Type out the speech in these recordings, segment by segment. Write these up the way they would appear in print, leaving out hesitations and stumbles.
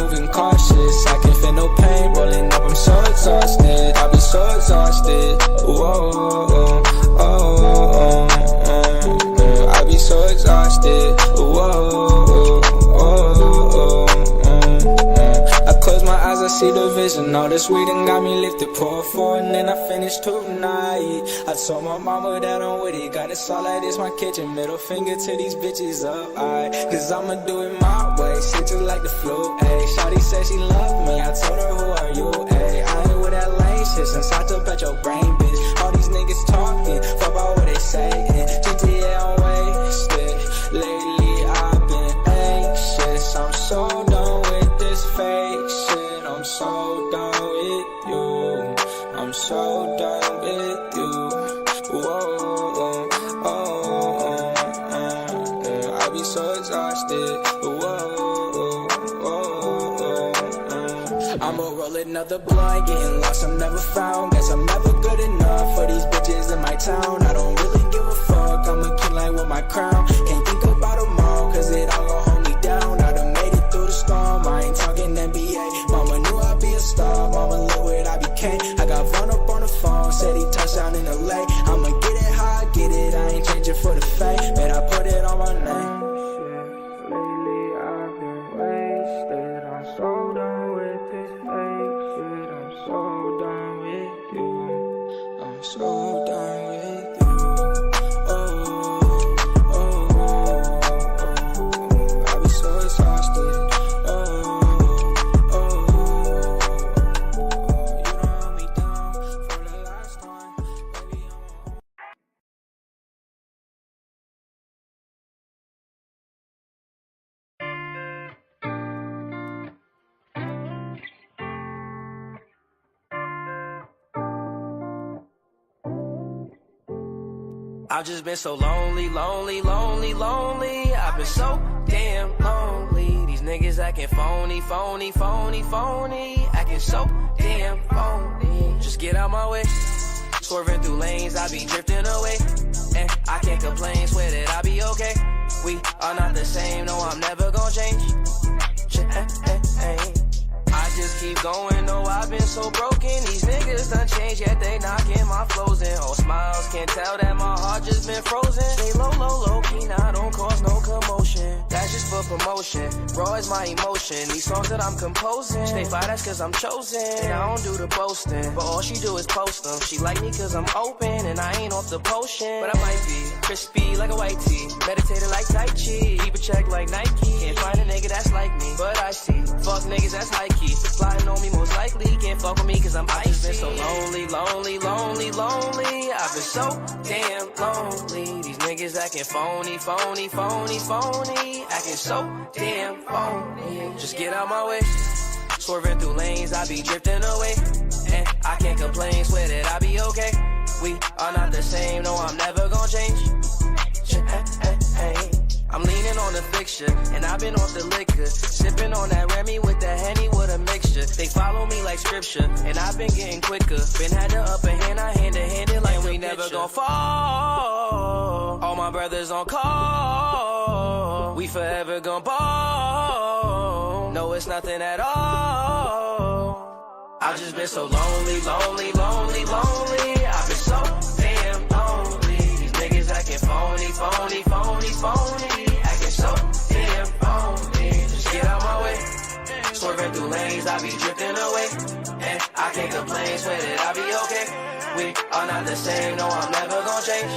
moving cautious. I can feel no pain rolling up, I'm so exhausted. I be so exhausted. Whoa, I be so exhausted. I close my eyes, I see the vision. All this weed and got me lifted. Pour four and then I finish tonight. I told my mama that I'm with it. Got it all like this, my kitchen. Middle finger to these bitches up, cause I'ma do it my way. Shit just like the flu, ayy. Shawty said she loved me, I told her who are you, ayy. I ain't with that lame shit since I took at your brain, bitch. All these niggas talking, fuck about what they saying. GTA I'm wasted. Lately I've been anxious. I'm so done with this fake shit. I'm so done with you. I'm so done with you. I be so exhausted. I'ma roll another blunt, getting lost, I'm never found. Guess I'm never good enough for these bitches in my town. I don't really give a fuck, I'm a king like with my crown. Can't think about them all, cause it all gon' hold me down. I done made it through the storm, I ain't talking NBA. Mama knew I'd be a star, mama look what I became. I got Vaughn up on the phone, said he touched down in LA. I'ma get it how I get it, I ain't changing for the fame. Man, I put it on my name. Lately I've been wasted, I'm so done with this fake shit. I'm so done with you. I'm so done with you. I be so exhausted. You done held me down for the last time. Baby, I've just been so lonely. I've been so damn lonely. These niggas acting phony. Acting so damn phony. Just get out my way. Swerving through lanes, I be drifting away. And I can't complain, swear that I be okay. We are not the same, no, I'm never gonna change. I just keep going, no, I've been so broken. These niggas done changed, yet they knocking my flows in. All smiles, can't tell that my heart just been frozen. Stay low key, now don't cause no commotion. That's just for promotion, raw is my emotion. These songs that I'm composing, stay fly, that's cause I'm chosen. And I don't do the boasting, but all she do is post them. She like me cause I'm open, and I ain't off the potion. But I might be crispy like a white tee, meditated like Tai Chi, keep a check like Nike. Can't find a nigga that's like me, but I see fuck niggas that's high key. Plotting on me most likely, can't fuck with me cause I'm icy. I've been so lonely. I've been so damn lonely. These niggas acting phony. Acting so damn phony. Just get out my way. Swerving through lanes, I be drifting away. And I can't complain, swear that I be okay. We are not the same, no, I'm never gonna change. I'm leaning on the fixture, and I've been off the liquor. Sipping on that Remy with the Henny with a mixture. They follow me like scripture, and I've been getting quicker. Been had the upper hand, I hand-to-hand it like we never gon' fall. All my brothers on call. We forever gon' ball. No, it's nothing at all. I've just been so lonely. I've been so damn lonely. These niggas acting phony. Acting so damn phony. Just get out my way. Swerving through lanes, I be drifting away. And I can't complain, swear that I be okay. We are not the same, no, I'm never gonna change.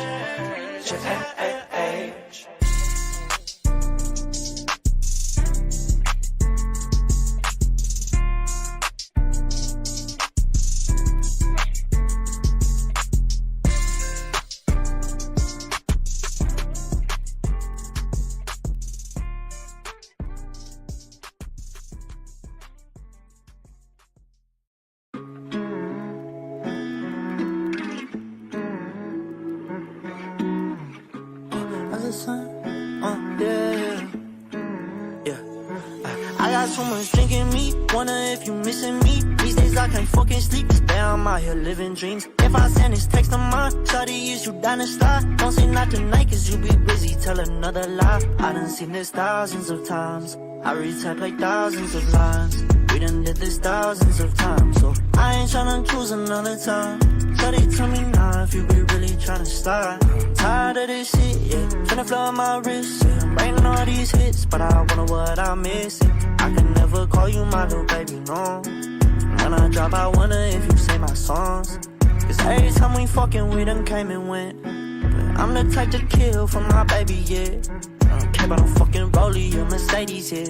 I got so much drink in me, wonder if you missing me. These days I can't fucking sleep, damn, I'm out here living dreams. If I send this text to mine, shawty, is you down to slide? Don't say not tonight, cause you be busy, tell another lie. I done seen this thousands of times. I retype like thousands of lines. We done did this thousands of times, so I ain't tryna choose another time. Shawty, tell me now if you be really tryna start. Tired of this shit, yeah. Tryna flow on my wrist, yeah. I'm writing all these hits, but I wonder what I'm missing. I can never call you my little baby, no. When I drop, I wonder if you say my songs. Cause every time we fucking, we done came and went. But I'm the type to kill for my baby, yeah. I don't care about no fucking Rollie or Mercedes, yeah.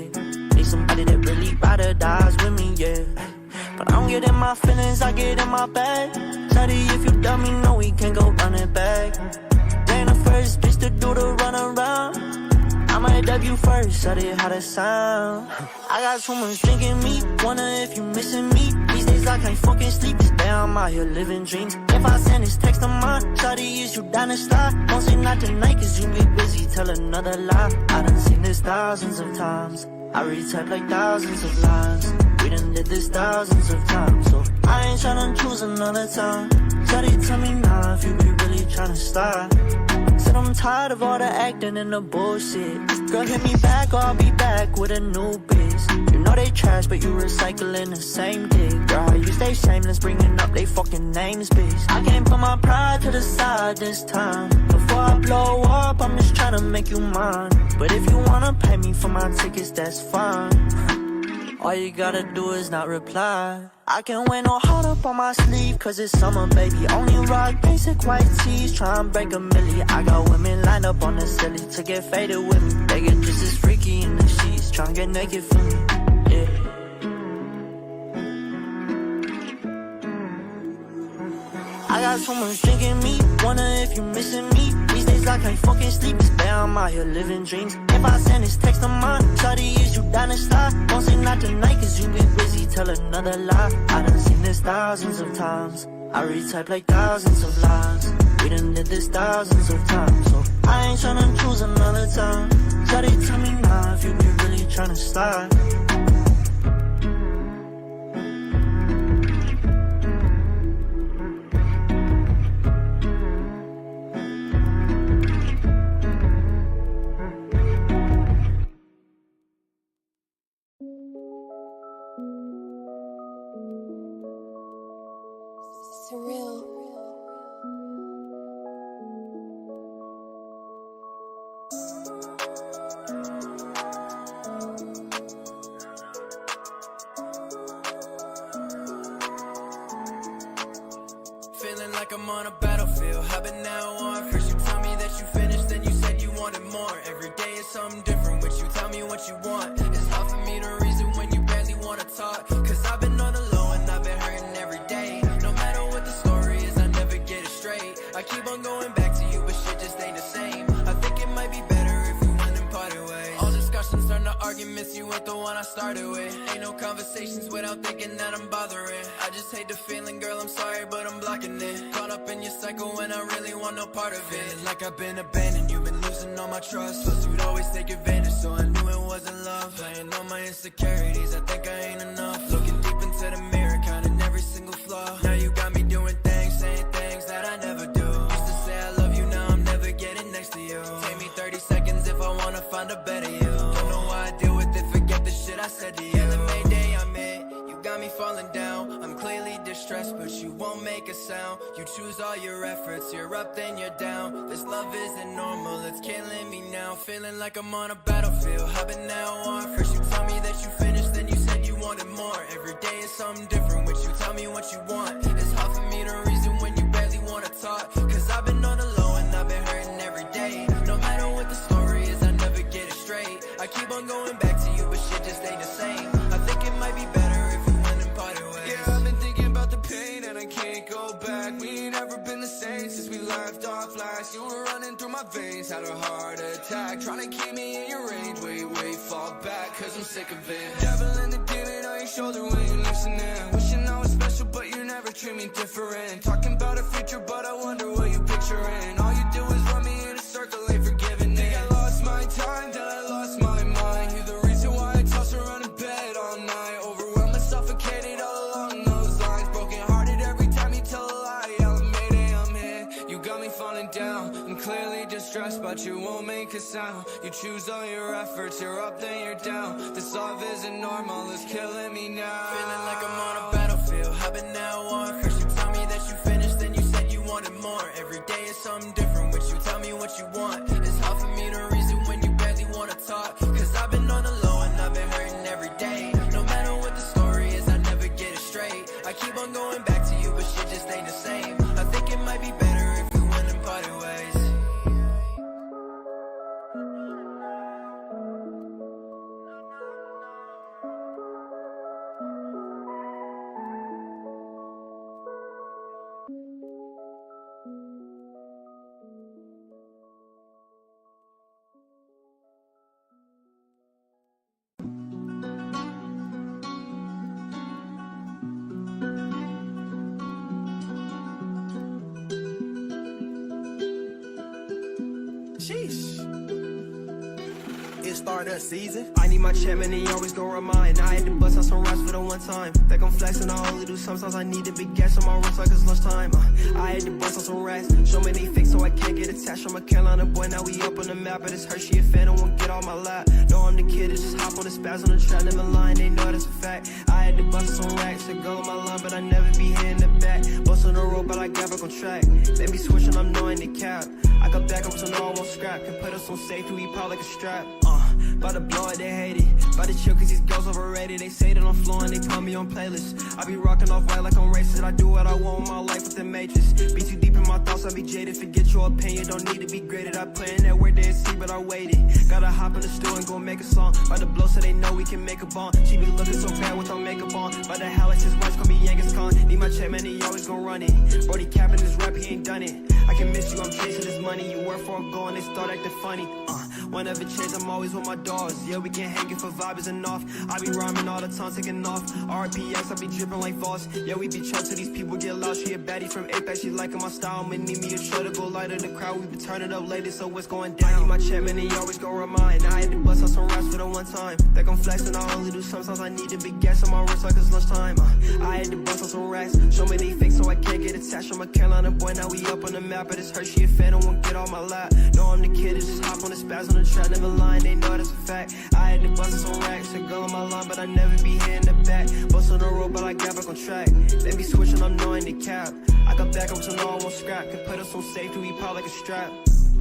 Need somebody that really ride or dies with me, yeah. But I don't get in my feelings, I get in my bag. Shawty, if you dumb me, no, we can't go run it back. They ain't the first bitch to do the run around. I might dub you first, shawty, how that sound. I got so much drinking me, wonder if you missing me. These days I can't fucking sleep, this day I'm out here living dreams. If I send this text of mine, shawty, is you down to start? Don't say not tonight, cause you be busy, tell another lie. I done seen this thousands of times. I retype like thousands of lines. We done did this thousands of times, so I ain't tryna choose another time. Shawty, tell me now if you be really tryna start. Said I'm tired of all the acting and the bullshit. Girl, hit me back or I'll be back with a new bitch. You know they trash, but you recycling the same dick. Girl, you stay shameless, bringing up they fucking names, bitch. I can't put my pride to the side this time. Before I blow up, I'm just tryna make you mine. But if you wanna pay me for my tickets, that's fine. All you gotta do is not reply. I can't wear no heart up on my sleeve, cause it's summer, baby. Only rock basic white tees, try and break a milli. I got women lined up on the silly to get faded with me. They get just as freaky in the sheets, try and get naked for me, yeah. I got so much drinking me, wonder if you missing me. These days I can't fucking sleep, this day I'm out here living dreams. If I send this text of mine, shawty, is you down to start? Don't say not tonight, cause you be busy, tell another lie. I done seen this thousands of times. I retype like thousands of lines. We done did this thousands of times, so I ain't tryna choose another time. Shawty, tell me now if you be really tryna start. Surreal. Feeling like I'm on a battlefield. I've been now on. First you tell me that you finished, then you said you wanted more. Every day is something different with you. Tell me what you want. It's hard for me to reason when you barely wanna talk. Cause I've been on the low and I've been hurting every day. No matter what the story is, I never get it straight. I keep on going back to you, but shit just ain't the same. I think it might be better if we went and parted ways. All discussions turn to arguments, you ain't the one I started with. Ain't no conversations without thinking that I'm bothering. I just hate the feeling, girl, I'm sorry, but I'm blocking it. Caught up in your cycle when I really want no part of it. Feeling like I've been abandoned, you've been losing all my trust. Plus you'd always take advantage, so I knew it wasn't love. Playing on my insecurities, I think I ain't enough. Looking deep into the mirror, counting every single flaw. Now you got me doing things, saying things that I never do. Used to say I love you, now I'm never getting next to you. Take me 30 seconds if I wanna find a better you. Don't know why I deal with it, forget the shit I said to you. Yeah, the Mayday I made, you got me falling down. I'm clearly distressed, but you won't make a sound. You choose all your efforts, you're up then you're down. This love isn't normal, it's killing me now. Feeling like I'm on a battlefield, I've been now on. First you tell me that you finished, then you said you wanted more. Every day is something different with you, tell me what you want. It's hard for me to reason when you barely wanna talk. Cause I've been on the low and I've been hurting every day. No matter what the story is, I never get it straight. I keep on going back to you, but shit just ain't the same. I think it might be better if we went and parted ways. Yeah, I've been thinking about the pain and I can't go back. We ain't never been the same since we left off last. You were running through my veins, had a heart attack. Trying to keep me in your range, wait, fall back. Cause I'm sick of it. Devil in the demon on your shoulder when you're listening. Wishing I was special, but you never treat me different. Talking about a future, but I wonder what you picturing. All you do is run me in a circle, ain't forgiving it. Think I lost my time, then I lost my mind. You're the reason why I toss around in bed all night. Overwhelmed and suffocated all along those lines. Broken hearted every time you tell a lie. Yeah, Mayday, I'm here. You got me falling down, I'm clear really distressed, but you won't make a sound. You choose all your efforts, you're up then you're down. This love isn't normal, it's killing me now. Feeling like I'm on a battlefield, I've been at war. First you tell me that you finished, then you said you wanted more. Every day is something different with you, tell me what you want. It's hard for me to reason when you barely wanna talk. Cause I've been on the low and I've been hurting every day. No matter what the story is, I never get it straight. I keep on going back to you, but shit just ain't the same. I think it might be better if we went and parted ways. Sheesh. It's Stardust season. I need my check, man, he always gon' remind. I had to bust out some raps for the one time. Think I'm flexing, I only do sometimes. I need to big gas on my wrist like it's lunchtime. I had to bust out some racks. Show me they fake so I can't get attached. I'm a Carolina boy, now we up on the map. But it's Hershey, a fan, I won't get on my lap. No, I'm the kid, that just hop on the spaz on the trap. Never lying, they know that's a fact. I had to bust out some racks. A girl on my line, but I never be here in the back. Bust on the road, but I got back on track. Let me switch and I'm knowing the cap. I got back up so no I won't scrap. Can put us on safety, we pop like a strap. About to blow it, they hate it. About to chill cause these girls overrated. They say that I'm flowing, they put me on playlists. I be rocking off white like I'm racist. I do what I want with my life with the matrix. Be too deep in my thoughts, I be jaded. Forget your opinion, don't need to be graded. I put in that work, they see, but I waited. Gotta hop in the studio and go make a song. About to blow so they know we can make a bond. She be looking so bad without makeup on. About to hell, his watch call me Genghis Khan. Need my check, man, he always gon' run it. Brody capping this rap, he ain't done it. I can miss you, I'm chasing this money. You work for a goal and they start acting funny. Whenever change, I'm always with my dogs. Yeah, we can hang it for vibes enough. I be rhyming all the time, taking off. RPX, I be dripping like Voss. Yeah, we be trapped till these people get lost. She a baddie from Apex, she liking my style. I'ma need me a show to go light in the crowd. We be turning up lately, so what's going down? I need my check, man, he always gon' remind. I had to bust out some raps for the one time. Think I'm flexing, I only do sometimes. I need to big gas on my wrist like it's lunchtime. I had to bust out some racks. Show me they fake so I can't get attached. I'm a Carolina boy, now we up on the map. But it's Hershey, a fan, I won't get on my lap. No, I'm the kid, that just hop on the spaz on the trap. Never lying, they know that's a fact. I had to bust out some racks. A girl on my line, but I never be here in the back. Bust on the road, but I got back on track. Let me switch and I'm knowing the cap. I got back up so no I won't scrap. Can put us on safety, we pop like a strap.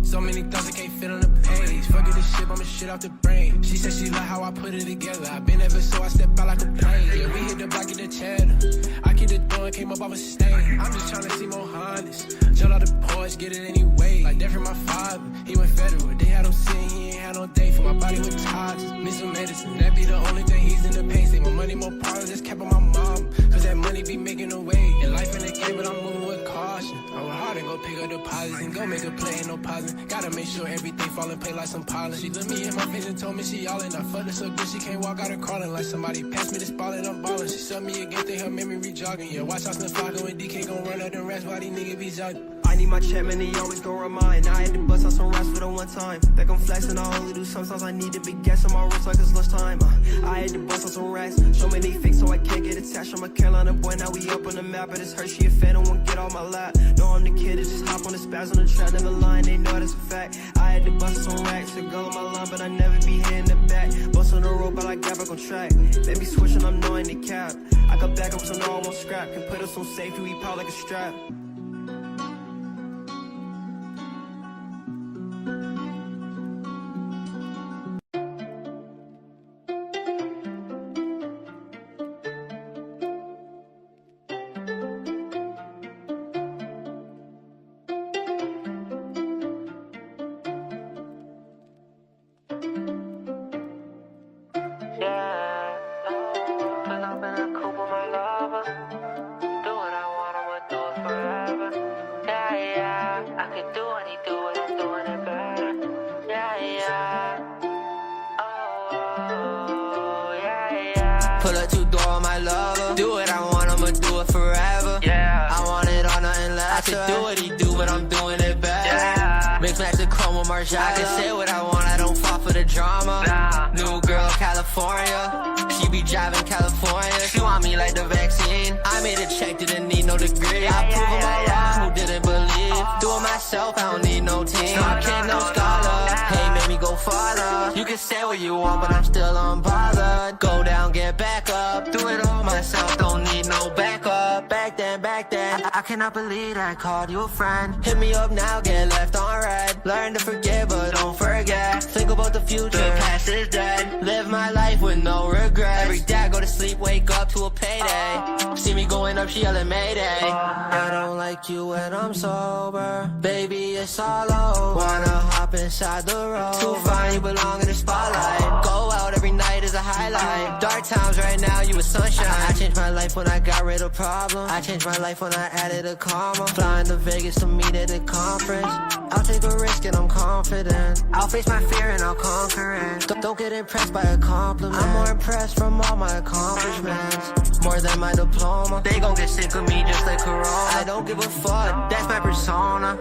So many thoughts I can't fit on the page. Fuck it, this shit, I'ma shit off the brain. She said she like how I put it together. I been ever so I step out like a plane. Yeah, we hit the block in the cheddar. I keep the door and came up off a stain. I'm just tryna see more honest. Jump out the porch, get it anyway. Like that from my father, he went federal. They had him sitting, he ain't had no day. For my body with toxins, need some medicine. That be the only thing he's in the pain. Say more money, more problems, just kept on my mom. Cause that money be making a way. And life in the game, but I'm moving with caution. I work hard and go pick up deposits and go make a play, ain't no pausing. Gotta make sure everything fall in place like some pollen. She looked me in my face and told me she yawling. I fucked her so good she can't walk out her crawling. Like somebody passed me this ball and I'm ballin'. She sucked me again, think her memory jogging. Yeah, watch out, Flocko and DK gon' run up the rest while these niggas be jogging. I need my check, man, he always gon' remind. I had to bust out some raps for the one time. Think I'm flexing, I only do sometimes. I need to big gas on my wrist like it's lunchtime. I had to bust out some racks. Show me they fake so I can't get attached. I'm a Carolina boy, now we up on the map. But it's Hershey, a fan, I won't get on my lap. No, I'm the kid, that just hop on the spaz on the trap. Never lying, they know that's a fact. I had to bust out some racks. A girl on my line, but I never be here in the back. Bust on the road, but I got back on track. Let me switch and I'm knowing the cap. I got back up so no I won't scrap. Can put us on safety, we pop like a strap. Pull up two door on my lover. Do what I want, I'ma do it forever. Yeah, I want it all, nothing less. I could do what he do, but I'm doing it better. Yeah. Mix smash the chrome with Marshall. I can say what I want, I don't fall for the drama. New girl, California. She be driving California. She want me like the vaccine. I made a check, didn't need no degree. I prove them all wrong, who didn't believe. Do it myself, I don't need no team. No kid, no scholar. Hey, made me go farther. You can say what you want, but I'm still unbothered. Go down, get back up. Do it all myself, don't need no backup. Back then, I cannot believe I called you a friend. Hit me up now, get left on red. Learn to forgive, but don't forget. Think about the future, the past is dead. Live my life with no regrets. Every day I go to sleep, wake up to a payday. See me going up, she yelling Mayday. I don't like you when I'm sober. Baby, it's all over. Wanna hop inside the road. Too fine, you belong in the spotlight. Go out every night is a highlight. Dark times right now, you a sunshine. I changed my life when I got rid of problems. I changed my life when I added a comma. Flying to Vegas to meet at a conference. I'll take a risk and I'm confident. I'll face my fear and I'll conquer it. Don't get impressed by a compliment. I'm more impressed from all my accomplishments. More than my diploma. They gon' get sick of me just like Corona. I don't give a fuck, that's my persona.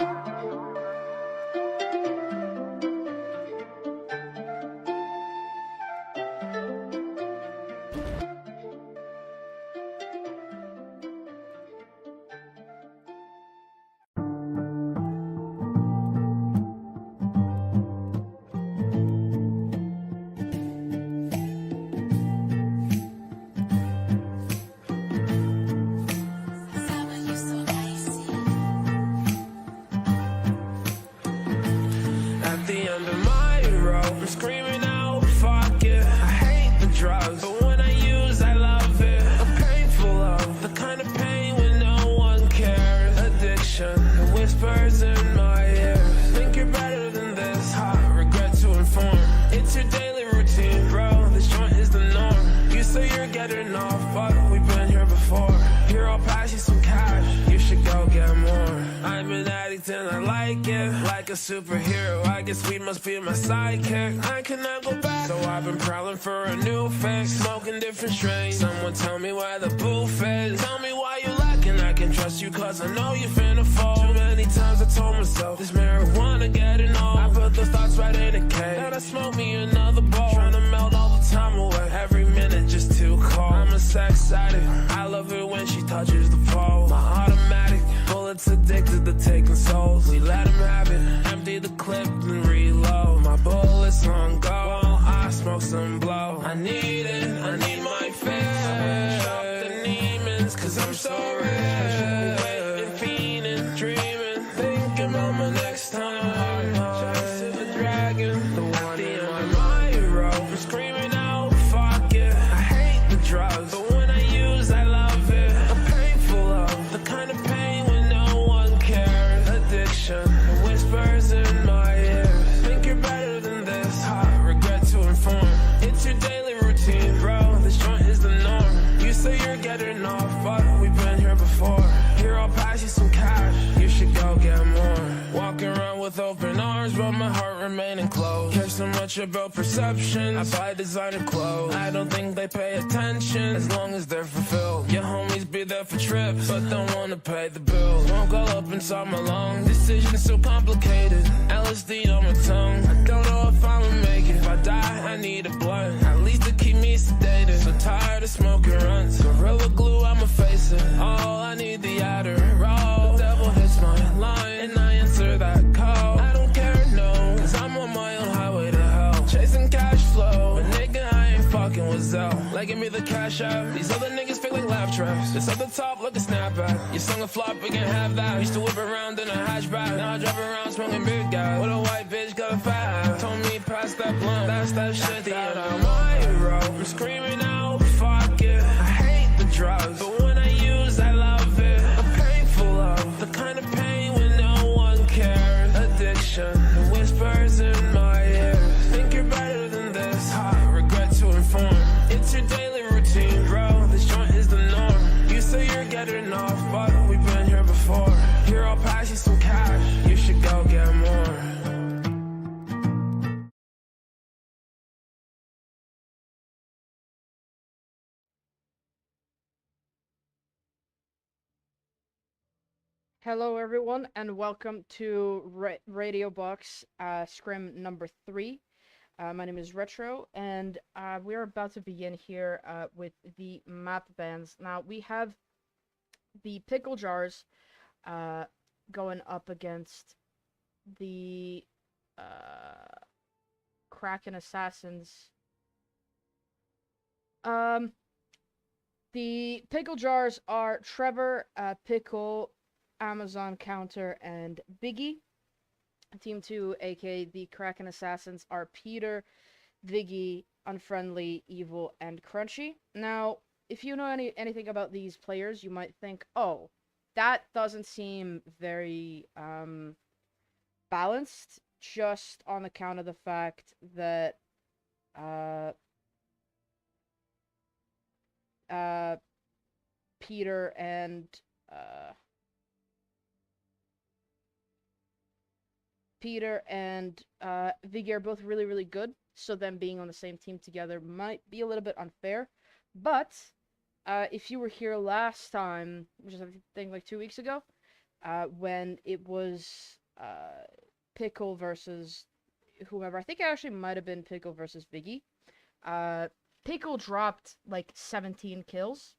Superhero, I guess we must be my sidekick. I cannot go back, so I've been prowling for a new fix. Smoking different strains. Someone tell me where the booth is. Tell me why you lacking. I can trust you cause I know you finna fall. Too many times I told myself this marijuana getting old. I put those thoughts right in a cage. Now I smoke me another bowl. Trying to melt all the time away. Every minute just too cold. I'm a sex addict. I love it when she touches the pole. My automatic bullets addicted to taking souls. We let them have it. Empty the clip and reload. My bullets on go. I smoke some blow. I need it. I need my fill. Shop the demons cause I'm so real. Waiting, fiending, dreaming. Thinking about my next time. Chasing the dragon. The one in my road. I'm screaming out, fuck it. I hate the drugs. But when I use, I love it. A painful love. The kind of pain when no one cares. Addiction. Whispers in my ear. Think you're better than this. I regret to inform. It's your daily routine, bro. This joint is the norm. You say you're getting off, but we've been here before. Here, I'll pass you some cash. You should go get more. Walking around with open arms, but my heart remaining closed. Care so much about perception. I buy designer clothes. I don't think they pay attention as long as they're fulfilled. Your homies be there for trips, but don't wanna pay the bills. Won't go up inside my lungs. Decisions so complicated. LSD on my tongue. I don't know if I'ma make it. If I die, I need a blunt. At least to keep me sedated. So tired of smoking runs. Gorilla glue, I'ma face it. Oh, I need the Adderall. The devil hits my line, and I answer that call. I don't care, no, cause I'm on my own highway to hell. Chasing cash flow, but nigga, I ain't fucking with Zell. Like, give me the cash out. These other niggas fake like laugh tracks. This at the top like a snapback. You sung a flop, we can have that. Used to whip around in a hatchback. Now I drive around smoking big guy. With a white bitch, got a fat ass. Told me pass that blunt, that's that shit that I'm my road. I'm screaming out, fuck it. I hate the drugs, but when I use, I love it. A painful love, the kind of pain when no one cares. Addiction, the whispers in my ear. Think you're better than this. I regret to inform. It's your daily routine, bro. This joint is the norm. You say you're getting off, but we've been here before. Here, I'll pass you some cash. You should go get more. Hello, everyone, and welcome to Radio Box Scrim number 3. My name is Retro, and we're about to begin here with the map bans. Now, we have the Pickle Jars going up against the Kraken Assassins. The Pickle Jars are Trevor, Pickle, Amazon Counter, and Biggie. Team 2, aka the Kraken Assassins, are Peter, Viggy, Unfriendly, Evil, and Crunchy. Now, if you know anything about these players, you might think, oh, that doesn't seem very balanced, just on account of the fact that Peter and Viggy are both really, really good, so them being on the same team together might be a little bit unfair. But if you were here last time, which is I think like 2 weeks ago, when it was Pickle versus whoever, I think it actually might have been Pickle versus Viggy. Pickle dropped like 17 kills,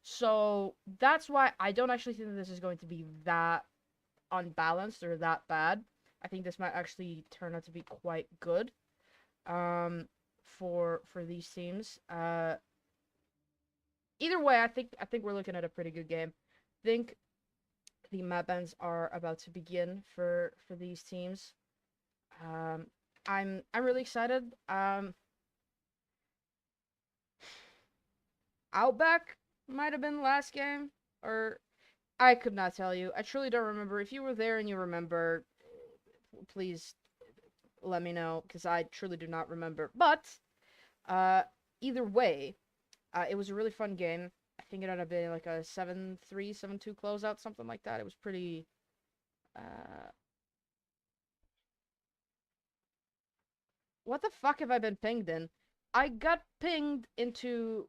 so that's why I don't actually think that this is going to be that unbalanced or that bad. I think this might actually turn out to be quite good for these teams. Either way, I think we're looking at a pretty good game. I think the map bans are about to begin for these teams. I'm really excited. Outback might have been the last game, or I could not tell you. I truly don't remember. If you were there and you remember, please let me know, because I truly do not remember. But either way, it was a really fun game. I think it ended up being like a 7-3, 7-2 closeout, something like that. It was pretty what the fuck have I been pinged in? I got pinged into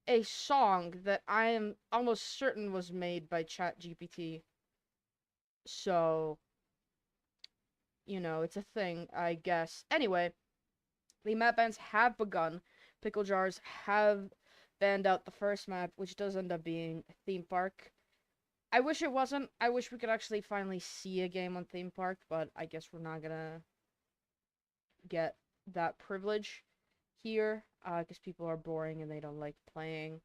a song that I am almost certain was made by ChatGPT. So, you know, it's a thing, I guess. Anyway, the map bans have begun. Pickle Jars have banned out the first map, which does end up being Theme Park. I wish it wasn't. I wish we could actually finally see a game on Theme Park, but I guess we're not gonna get that privilege here, because people are boring and they don't like playing.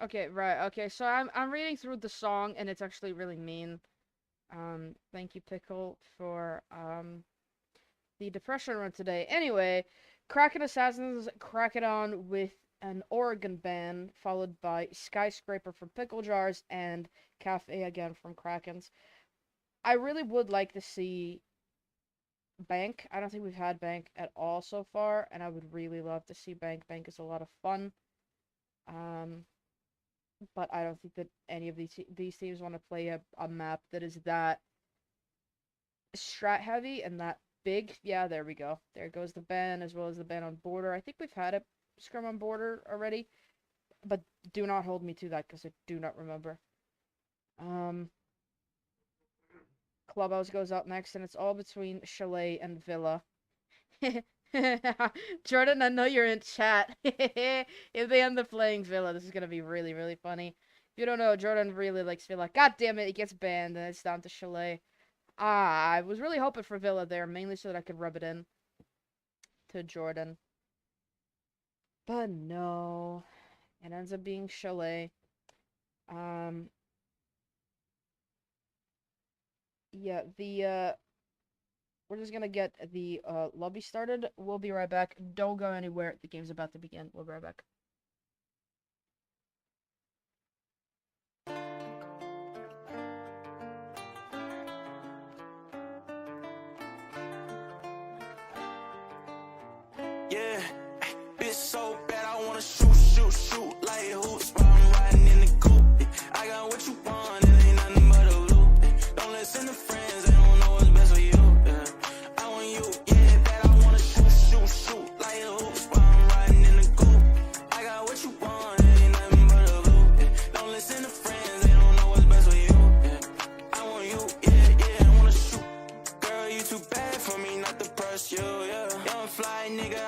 Okay, right, okay, so I'm reading through the song, and it's actually really mean. Thank you, Pickle, for, the depression run today. Anyway, Kraken Assassins crack it on with an Oregon ban, followed by Skyscraper from Pickle Jars, and Cafe again from Krakens. I really would like to see Bank. I don't think we've had Bank at all so far, and I would really love to see Bank. Bank is a lot of fun. But I don't think that any of these teams want to play a map that is that strat heavy and that big. Yeah, there we go. There goes the ban, as well as the ban on Border. I think we've had a scrum on Border already, but do not hold me to that, because I do not remember. Clubhouse goes up next, and it's all between Chalet and Villa. Jordan, I know you're in chat. If they end up playing Villa, this is gonna be really, really funny. If you don't know, Jordan really likes Villa. God damn it, it gets banned, and it's down to Chalet. I was really hoping for Villa there, mainly so that I could rub it in to Jordan. But no, it ends up being Chalet. Yeah, we're just gonna get the lobby started. We'll be right back. Don't go anywhere. The game's about to begin. We'll be right back. Yeah, bitch so bad I wanna shoot like hoops while I'm riding in the coupe. I got what you want, it ain't nothing but a loop. Don't listen to friends, they don't know what's best for you.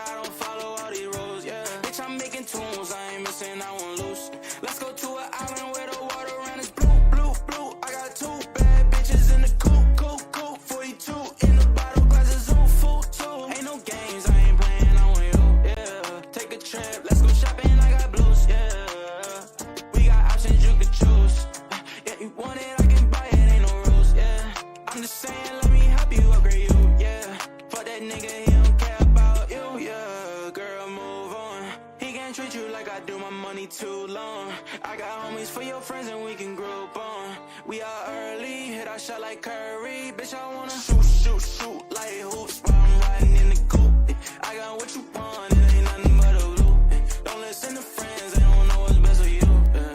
I don't follow all these rules, yeah. Bitch, I'm making tunes, I ain't missing, I won't lose. Let's go to an island where the water around is blue, blue, blue. I got 2 bad bitches in the coop, coop, coop. 42 in the bottle, glasses on full too. Ain't no games, I ain't playing, I want you, yeah. Take a trip, let's go shopping, I got blues, yeah. We got options, you can choose. Yeah, you want it, I can buy it, ain't no rules, yeah. I'm just saying, let me help you upgrade you, yeah. Fuck that nigga, he don't care about you, yeah. Girl, move on. He can't treat you like I do, my money too long. I got homies for your friends and we can group on. We are early, hit our shot like Curry. Bitch, I wanna shoot, shoot, shoot like hoops while I'm riding in the coupe. I got what you want, it ain't nothing but a loop. Don't listen to friends, they don't know what's best for you, yeah.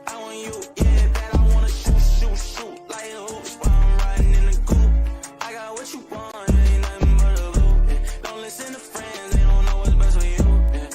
I want you, yeah, bad, I wanna shoot, shoot, shoot like hoops while I'm riding in the coupe. I got what you want, it ain't nothing but a loop, yeah. Don't listen to friends, they don't know what's best for you, yeah.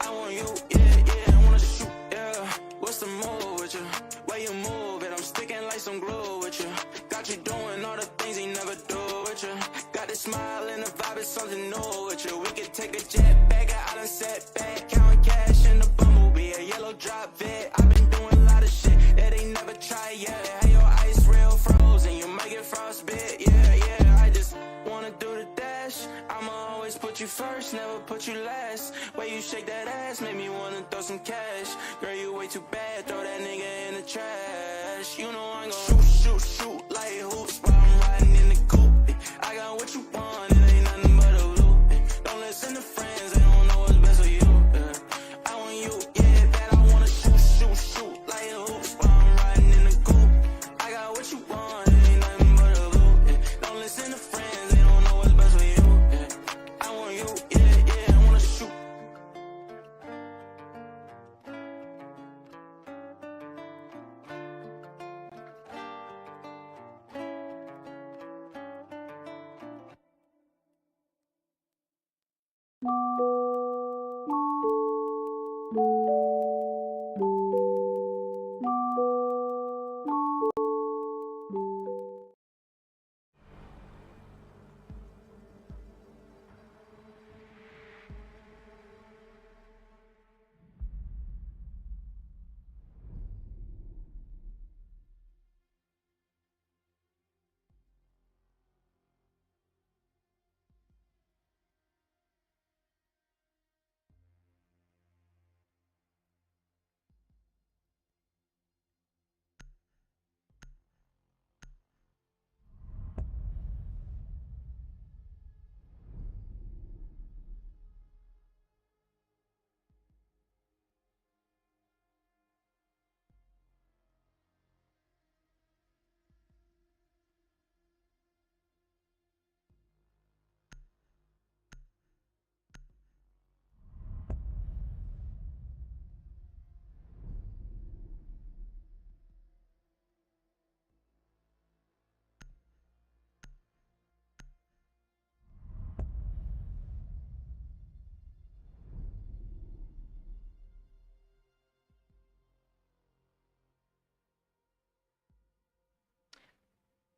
I want you, yeah, yeah, I wanna shoot, yeah. What's the move with you? Where you move it? I'm sticking like some glue with you. Got you doing all the things he never do with you. Got the smile and the vibe, it's something new with you. We could take a jet back, I done set back, counting cash in the bumblebee, a yellow drop vid. I've been doing a lot of shit that they never tried yet. Have your ice real frozen, you might get frostbit, yeah, yeah. I just wanna do the dash. I'ma always put you first, never put you last. Way you shake that ass, make me wanna throw some cash. Girl, you way too bad, throw that nigga in the trash. You know I'm gon' shoot, shoot, shoot like hoops while I'm riding in the coupe. I got what you want, it ain't nothing but a loop. Don't listen to friends, they don't know what's best for you, yeah. I want you, yeah, bad, I wanna shoot, shoot, shoot like hoops while I'm riding in the coupe. I got what you want, it ain't nothing but a loop, yeah. Don't listen to friends, they don't know what's best for you, yeah. I want you, yeah, yeah, I wanna shoot.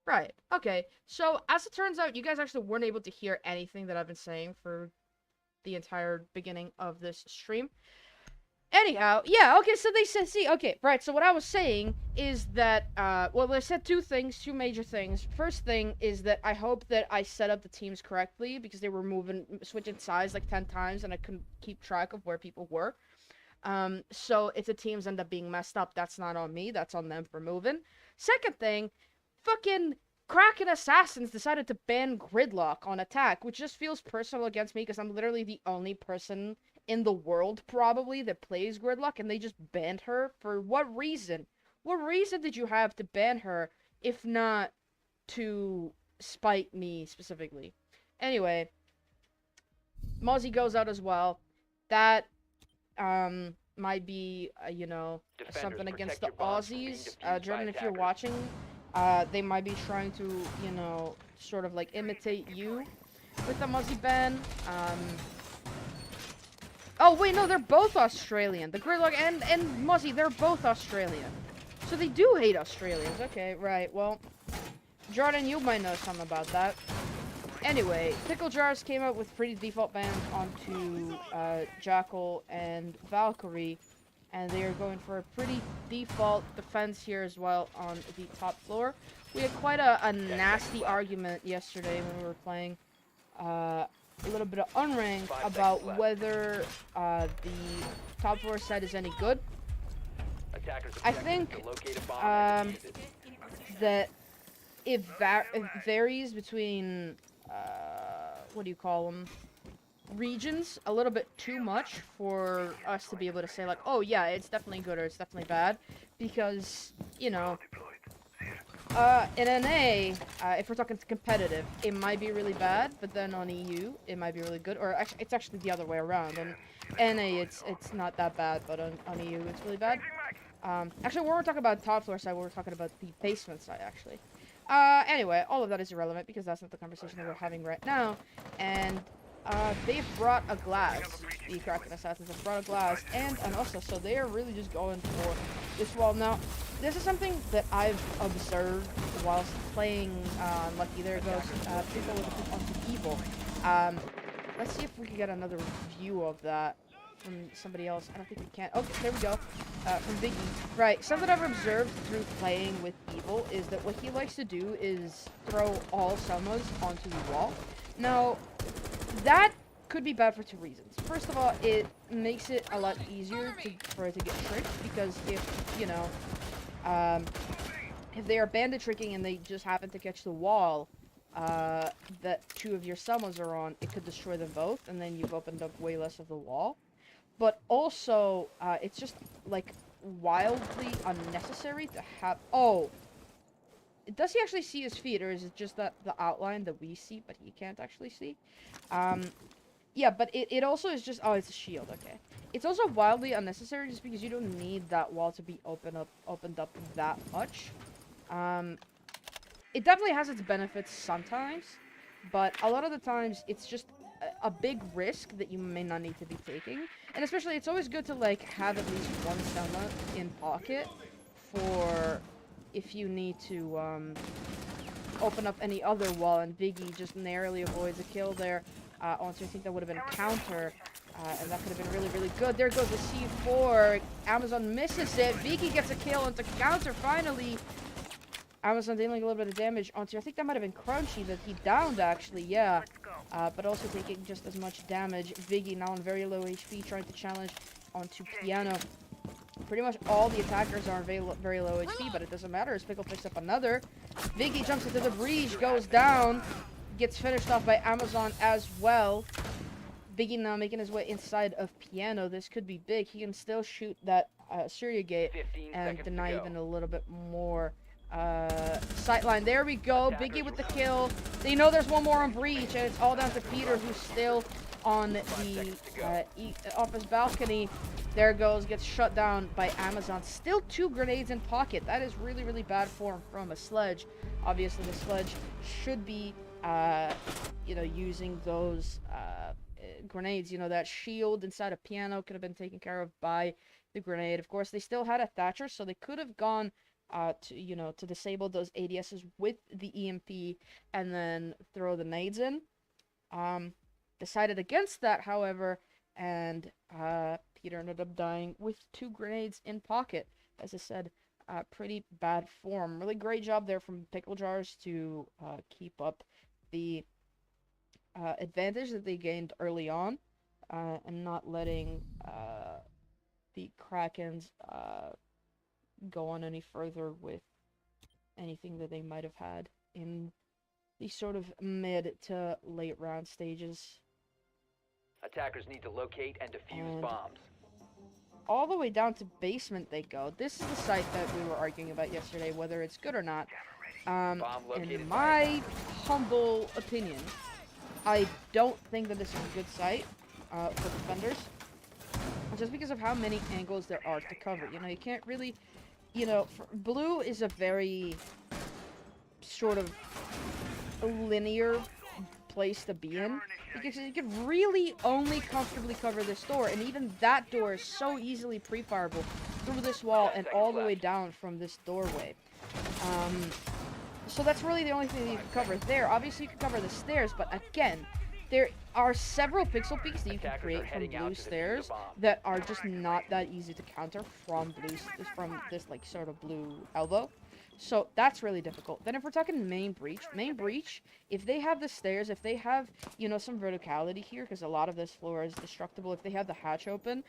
Right. Okay. So, as it turns out, you guys actually weren't able to hear anything that I've been saying for the entire beginning of this stream. Anyhow, yeah, okay, so they said, see, okay, right, so what I was saying is that, well, they said two major things. First thing is that I hope that I set up the teams correctly, because they were switching sides like 10 times, and I couldn't keep track of where people were. So if the teams end up being messed up, that's not on me, that's on them for moving. Second thing, fucking Kraken Assassins decided to ban Gridlock on attack, which just feels personal against me, because I'm literally the only person in the world, probably, that plays Gridlock, and they just banned her. For what reason? What reason did you have to ban her, if not to spite me, specifically? Anyway, Mozzie goes out as well. That, might be, you know, something against the Aussies. Jordan, if you're watching, they might be trying to, you know, sort of, like, imitate you with the Mozzie ban. Oh, wait, no, they're both Australian. The Gridlock and Mozzie, they're both Australian. So they do hate Australians. Okay, right, well, Jordan, you might know something about that. Anyway, Pickle Jars came out with pretty default bans onto Jackal and Valkyrie, and they are going for a pretty default defense here as well on the top floor. We had quite a nasty argument yesterday when we were playing a little bit of unranked about whether the top floor set is any good. I think that it varies between what do you call them, regions a little bit too much for us to be able to say like, oh yeah, it's definitely good or it's definitely bad, because you know, in NA, if we're talking competitive, it might be really bad, but then on EU it might be really good, or actually it's actually the other way around. On NA it's not that bad, but on EU it's really bad. Actually, when we're talking about top floor side, we're talking about the basement side actually. Anyway, all of that is irrelevant because that's not the conversation that we're having right now. And they've brought a glass. The Kraken Assassins have brought a glass and an Osa, so they are really just going for this wall. Now, this is something that I've observed whilst playing Lucky. There goes people with onto Evil. Let's see if we can get another view of that from somebody else. I don't think we can. Okay, there we go. From Biggie. Right, something I've observed through playing with Evil is that what he likes to do is throw all summons onto the wall. Now, that could be bad for two reasons. First of all, it makes it a lot easier for it to get tricked, because if, you know, if they are bandit tricking and they just happen to catch the wall that two of your summons are on, it could destroy them both, and then you've opened up way less of the wall. But also, it's just, like, wildly unnecessary to have... Oh! Does he actually see his feet, or is it just that the outline that we see, but he can't actually see? Yeah, but it also is just... Oh, it's a shield, okay. It's also wildly unnecessary just because you don't need that wall to be opened up that much. It definitely has its benefits sometimes, but a lot of the times it's just a big risk that you may not need to be taking. And especially, it's always good to, like, have at least one Selma in pocket for if you need to open up any other wall, and Biggie just narrowly avoids a kill there. Honestly, I think that would have been a counter, and that could have been really, really good. There goes the C4. Amazon misses it. Biggie gets a kill into counter, finally. Amazon dealing a little bit of damage onto, I think that might have been Crunchy that he downed, actually, yeah. But also taking just as much damage. Biggie now on very low HP, trying to challenge onto Piano. Pretty much all the attackers are on very low HP, but it doesn't matter as Pickle picks up another. Biggie jumps into the breach, goes down, gets finished off by Amazon as well. Biggie now making his way inside of Piano. This could be big. He can still shoot that Syria gate and deny even a little bit more. Sightline, there we go. Biggie with the kill. They know there's one more on breach, and it's all down to Peter, who's still on the office balcony. There goes, gets shut down by Amazon. Still 2 grenades in pocket. That is really, really bad form from a Sledge. Obviously, the Sledge should be, you know, using those grenades. You know, that shield inside a Piano could have been taken care of by the grenade. Of course, they still had a Thatcher, so they could have gone to, you know, to disable those ADSs with the EMP and then throw the nades in. Decided against that, however, and Peter ended up dying with 2 grenades in pocket. As I said, pretty bad form. Really great job there from Pickle Jars to keep up the advantage that they gained early on, and not letting the Krakens go on any further with anything that they might have had in the sort of mid to late round stages. Attackers need to locate and defuse bombs. All the way down to basement they go. This is the site that we were arguing about yesterday, whether it's good or not. In my humble opinion, I don't think that this is a good site for defenders, just because of how many angles there are to cover. You know, you can't really, you know, blue is a very sort of linear place to be in, because you can really only comfortably cover this door, and even that door is so easily pre-fireable through this wall and all the way down from this doorway. So that's really the only thing that you can cover there. Obviously, you can cover the stairs, but again, there are several pixel peaks that you can create from blue stairs that are just not that easy to counter from this like sort of blue elbow. So that's really difficult. Then if we're talking main breach, if they have the stairs, if they have, you know, some verticality here, because a lot of this floor is destructible, if they have the hatch open,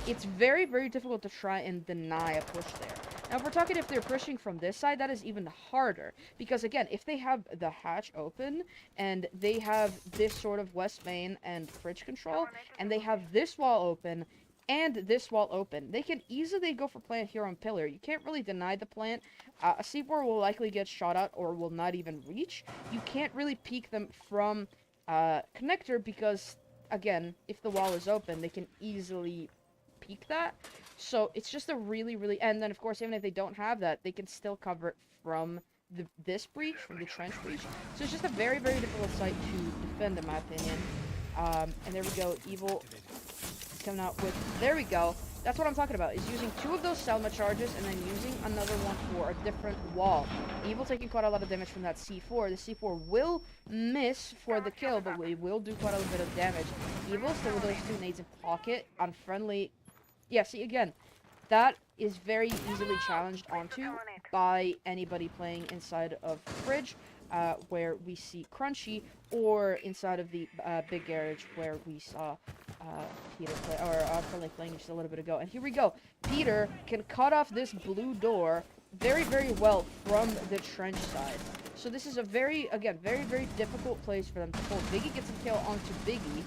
it's very, very difficult to try and deny a push there. Now, if we're talking if they're pushing from this side, that is even harder. Because, again, if they have the hatch open, and they have this sort of west main and fridge control, and they have this wall open, and this wall open, they can easily go for plant here on pillar. You can't really deny the plant. A C4 will likely get shot at or will not even reach. You can't really peek them from connector because, again, if the wall is open, they can easily peek that. So it's just a really, really... And then, of course, even if they don't have that, they can still cover it from this breach, from the trench breach. So it's just a very, very difficult site to defend, in my opinion. And there we go. Evil coming out with... There we go. That's what I'm talking about, is using 2 of those Selma charges and then using another one for a different wall. Evil taking quite a lot of damage from that C4. The C4 will miss for the kill, but we will do quite a little bit of damage. Evil still with those 2 nades in pocket. Unfriendly... Yeah, see, again, that is very easily challenged onto by anybody playing inside of Fridge, where we see Crunchy, or inside of the Big Garage, where we saw Peter play, or Friendly playing just a little bit ago. And here we go. Peter can cut off this blue door very, very well from the trench side. So this is a very, again, very, very difficult place for them to hold. Biggie gets a kill onto Biggie.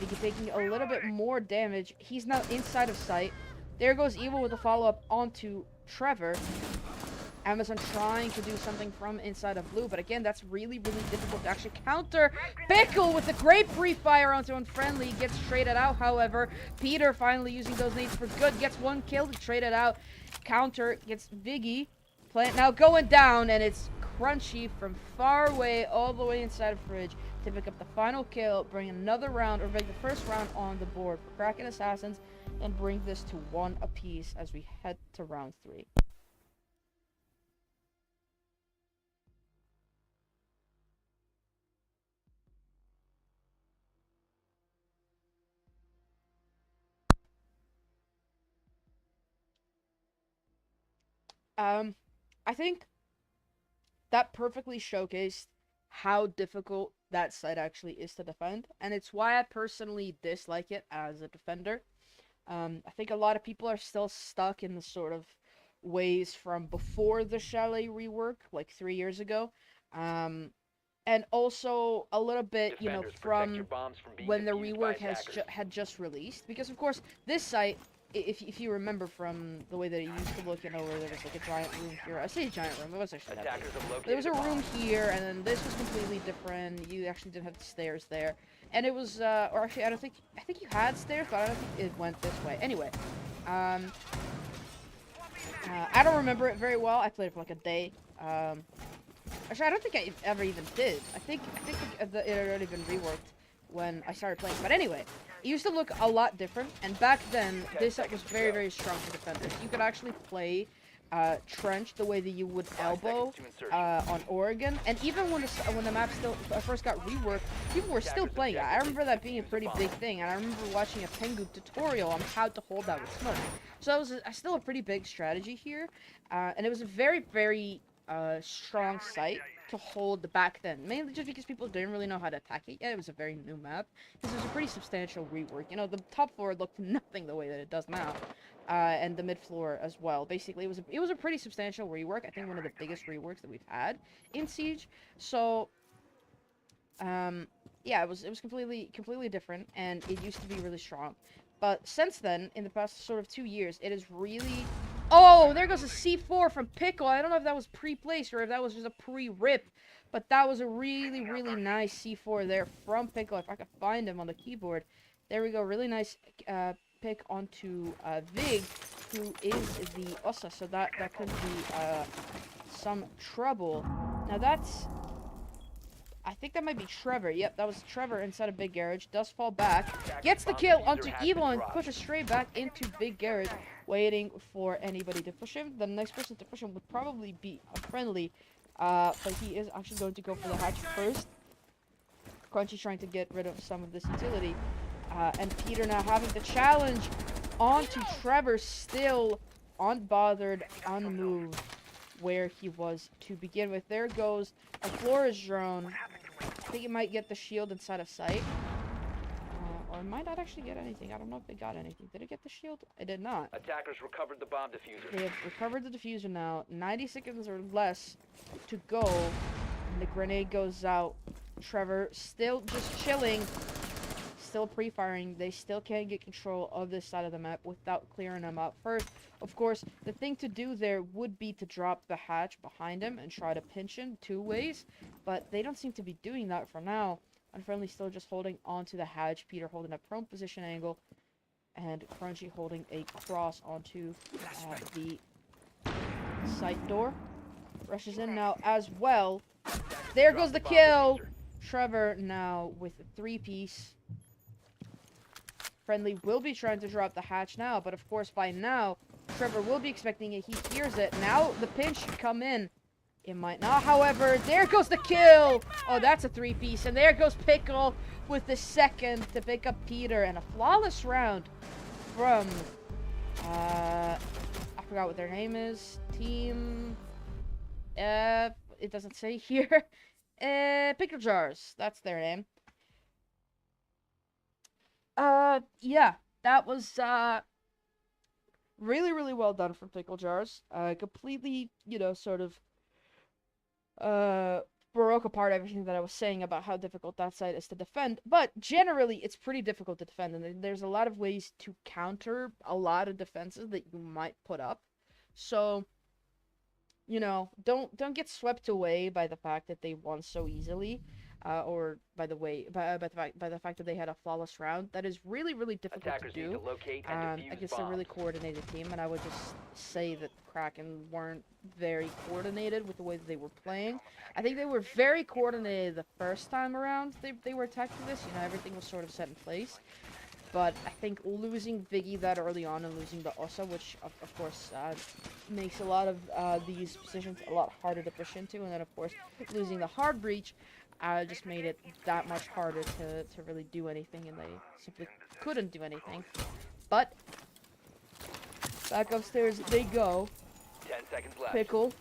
Biggie taking a little bit more damage. He's now inside of sight. There goes Evil with a follow-up onto Trevor. Amazon trying to do something from inside of blue, but again, that's really, really difficult to actually counter. Pickle with a great pre-fire onto Unfriendly, gets traded out, however. Peter finally using those nades for good, gets 1 kill to trade it out. Counter gets Biggie. Plant now going down, and it's Crunchy from far away, all the way inside of Fridge, to pick up the final kill, bring another round, or bring the first round on the board for Kraken Assassins, and bring this to 1 apiece as we head to round 3. I think that perfectly showcased how difficult that site actually is to defend, and it's why I personally dislike it as a defender. I think a lot of people are still stuck in the sort of ways from before the Chalet rework, like 3 years ago, and also a little bit, you know, from when the rework had just released, because of course this site, if you remember from the way that it used to look, you know, where there was like a giant room here. I say a giant room, it was actually that big. There was a room here, and then this was completely different. You actually didn't have the stairs there. And it was, or actually, I think you had stairs, but I don't think it went this way. Anyway, I don't remember it very well. I played it for like a day. Actually, I don't think I ever even did. I think it had already been reworked when I started playing. But anyway, it used to look a lot different, and back then, this set was very, very strong for defenders. You could actually play Trench the way that you would Elbow on Oregon, and even when the map still first got reworked, people were still playing it. I remember that being a pretty big thing, and I remember watching a Pengu tutorial on how to hold that with smoke. So that was still a pretty big strategy here, and it was a very, very strong site to hold back then, mainly just because people didn't really know how to attack it yet. It was a very new map, because it was a pretty substantial rework. You know, the top floor looked nothing the way that it does now, and the mid floor as well. Basically, it was a pretty substantial rework. I think one of the biggest reworks that we've had in Siege. So, yeah, it was completely different, and it used to be really strong. But since then, in the past sort of 2 years, it is really... Oh, there goes a C4 from Pickle. I don't know if that was pre-placed or if that was just a pre-rip, but that was a really, really nice C4 there from Pickle. If I could find him on the keyboard. There we go. Really nice pick onto Vig, who is the Ossa, so that could be some trouble. Now that's... I think that might be Trevor. Yep, that was Trevor inside of Big Garage. Does fall back. Gets the kill onto Evil and pushes straight back into Big Garage, waiting for anybody to push him. The next person to push him would probably be a Friendly. But he is actually going to go for the hatch first. Crunchy trying to get rid of some of this utility. And Peter now having the challenge onto Trevor, still unbothered, unmoved where he was to begin with. There goes a Flores drone. I think it might get the shield inside of sight. Or it might not actually get anything. I don't know if it got anything. Did it get the shield? It did not. Attackers recovered the bomb diffuser. They have recovered the diffuser now. 90 seconds or less to go. And the grenade goes out. Trevor still just chilling. Still pre-firing. They still can't get control of this side of the map without clearing them out first. Of course, the thing to do there would be to drop the hatch behind him and try to pinch him 2 ways. But they don't seem to be doing that for now. Unfriendly still just holding onto the hatch. Peter holding a prone position angle. And Crunchy holding a cross onto the site door. Rushes in now as well. There goes the kill. Trevor now with a 3-piece. Friendly will be trying to drop the hatch now, but of course by now, Trevor will be expecting it. He hears it. Now the pinch should come in. It might not, however. There goes the kill! Oh, that's a 3-piece. And there goes Pickle with the second to pick up Peter. And a flawless round from, I forgot what their name is. Team, it doesn't say here. Pickle Jars, that's their name. Yeah, that was, really, really well done from Pickle Jars. Completely, you know, sort of, broke apart everything that I was saying about how difficult that site is to defend. But generally, it's pretty difficult to defend, and there's a lot of ways to counter a lot of defenses that you might put up. So, you know, don't get swept away by the fact that they won so easily, or by the fact that they had a flawless round. That is really, really difficult Attackers to need do to locate and defuse against a bombs. really coordinated team, and I would just say that Kraken weren't very coordinated with the way that they were playing. I think they were very coordinated the first time around they were attacked for this. You know, everything was sort of set in place. But I think losing Viggy that early on and losing the Osa, which of course makes a lot of these positions a lot harder to push into, and then of course losing the hard breach just made it that much harder to really do anything, and they simply couldn't do anything. But back upstairs they go. 10 seconds left. Pickle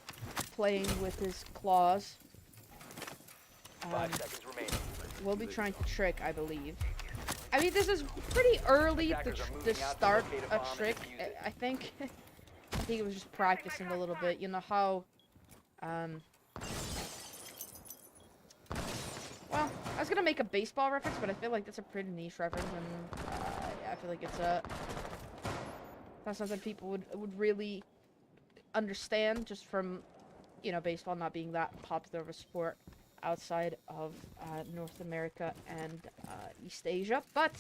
playing with his claws. 5 seconds remaining. Will be trying to trick, I believe. I mean, this is pretty early to start a trick. I think it was just practicing a little bit. You know how, well, I was gonna make a baseball reference, but I feel like that's a pretty niche reference, and I feel like it's not something people would really understand just from, you know, baseball not being that popular of a sport outside of North America and East Asia. But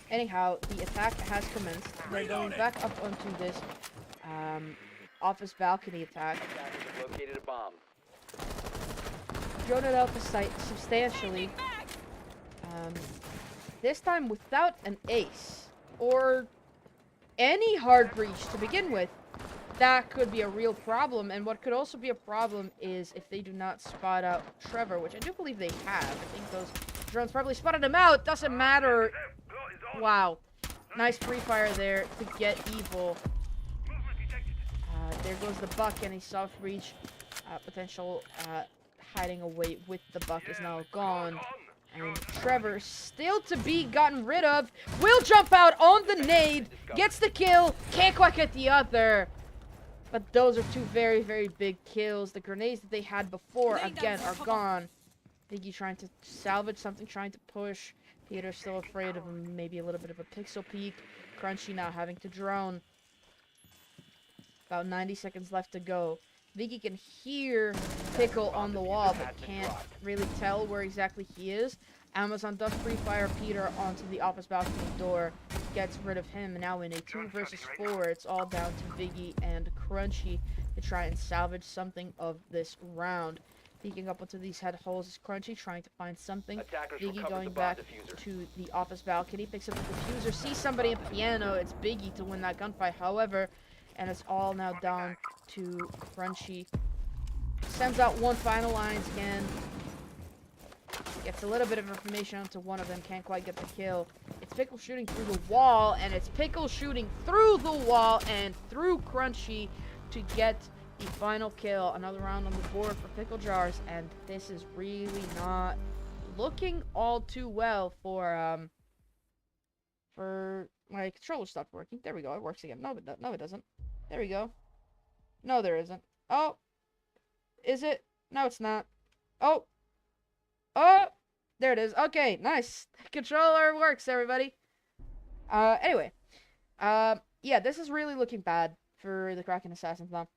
anyhow, the attack has commenced. They're going back up onto this office balcony attack. Attackers have located a bomb. Drone it out the site substantially. This time without an ace or any hard breach to begin with. That could be a real problem, and what could also be a problem is if they do not spot out Trevor, which I do believe they have. I think those drones probably spotted him out. Doesn't matter. Wow. Nice pre-fire there to get evil. There goes the Buck, and a soft breach potential hiding away with the Buck is now gone. And Trevor, still to be gotten rid of, will jump out on the nade, gets the kill, can't quite get the other. But those are two very, very big kills. The grenades that they had before, again, are gone. Biggie trying to salvage something, trying to push. Peter still afraid of maybe a little bit of a pixel peek. Crunchy now having to drone. About 90 seconds left to go. Viggy can hear Pickle on the wall, but can't really tell where exactly he is. Amazon does pre-fire Peter onto the office balcony door, gets rid of him. Now in a 2 versus 4, it's all down to Viggy and Crunchy to try and salvage something of this round. Peeking up onto these head holes is Crunchy, trying to find something. Viggy going back to the office balcony, picks up the diffuser, sees somebody in piano. It's Biggie to win that gunfight, however, and it's all now down to Crunchy Sends out one final line scan. Gets a little bit of information onto one of them. Can't quite get the kill. It's Pickle shooting through the wall. And it's Pickle shooting through the wall and through Crunchy to get the final kill. Another round on the board for Pickle Jars. And this is really not looking all too well for my controller stopped working. There we go. It works again. No, it doesn't. There we go. No, there isn't. Oh. Is it? No, it's not. Oh. Oh. There it is. Okay, nice. Controller works, everybody. Anyway. Yeah, this is really looking bad for the Kraken Assassins now.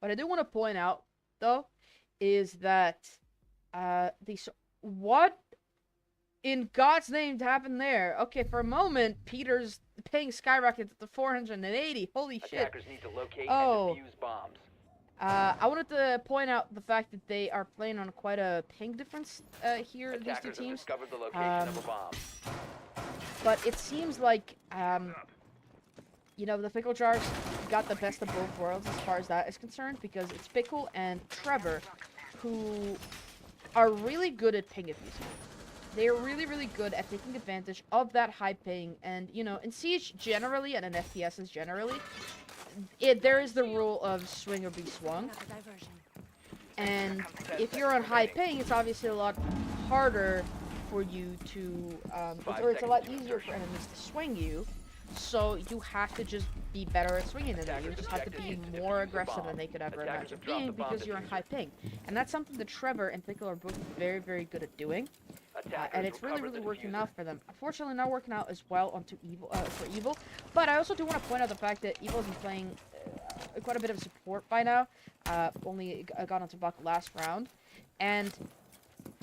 What I do want to point out, though, is that, what in God's name happened there? Okay, for a moment, Peter's ping skyrocketed to 480. Holy shit. Attackers need to locate and defuse bombs. I wanted to point out the fact that they are playing on quite a ping difference here, these two teams. Discovered the location of a bomb. But it seems like, you know, the Pickle Jars got the best of both worlds as far as that is concerned, because it's Pickle and Trevor who are really good at ping abusing. They are really, really good at taking advantage of that high ping, and, you know, in Siege generally, and in FPSs generally, there is the rule of swing or be swung. And if you're on high ping, it's obviously a lot harder for you to, or it's a lot easier for enemies to swing you. So you have to just be better at swinging than that. You just have to be more aggressive than they could ever imagine being because you're on high ping. And that's something that Trevor and Pickle are both very, very good at doing. And it's really, really working out for them. Unfortunately, not working out as well onto Evil, for Evil. But I also do want to point out the fact that Evil's been playing quite a bit of support by now. Only got onto Buck last round. And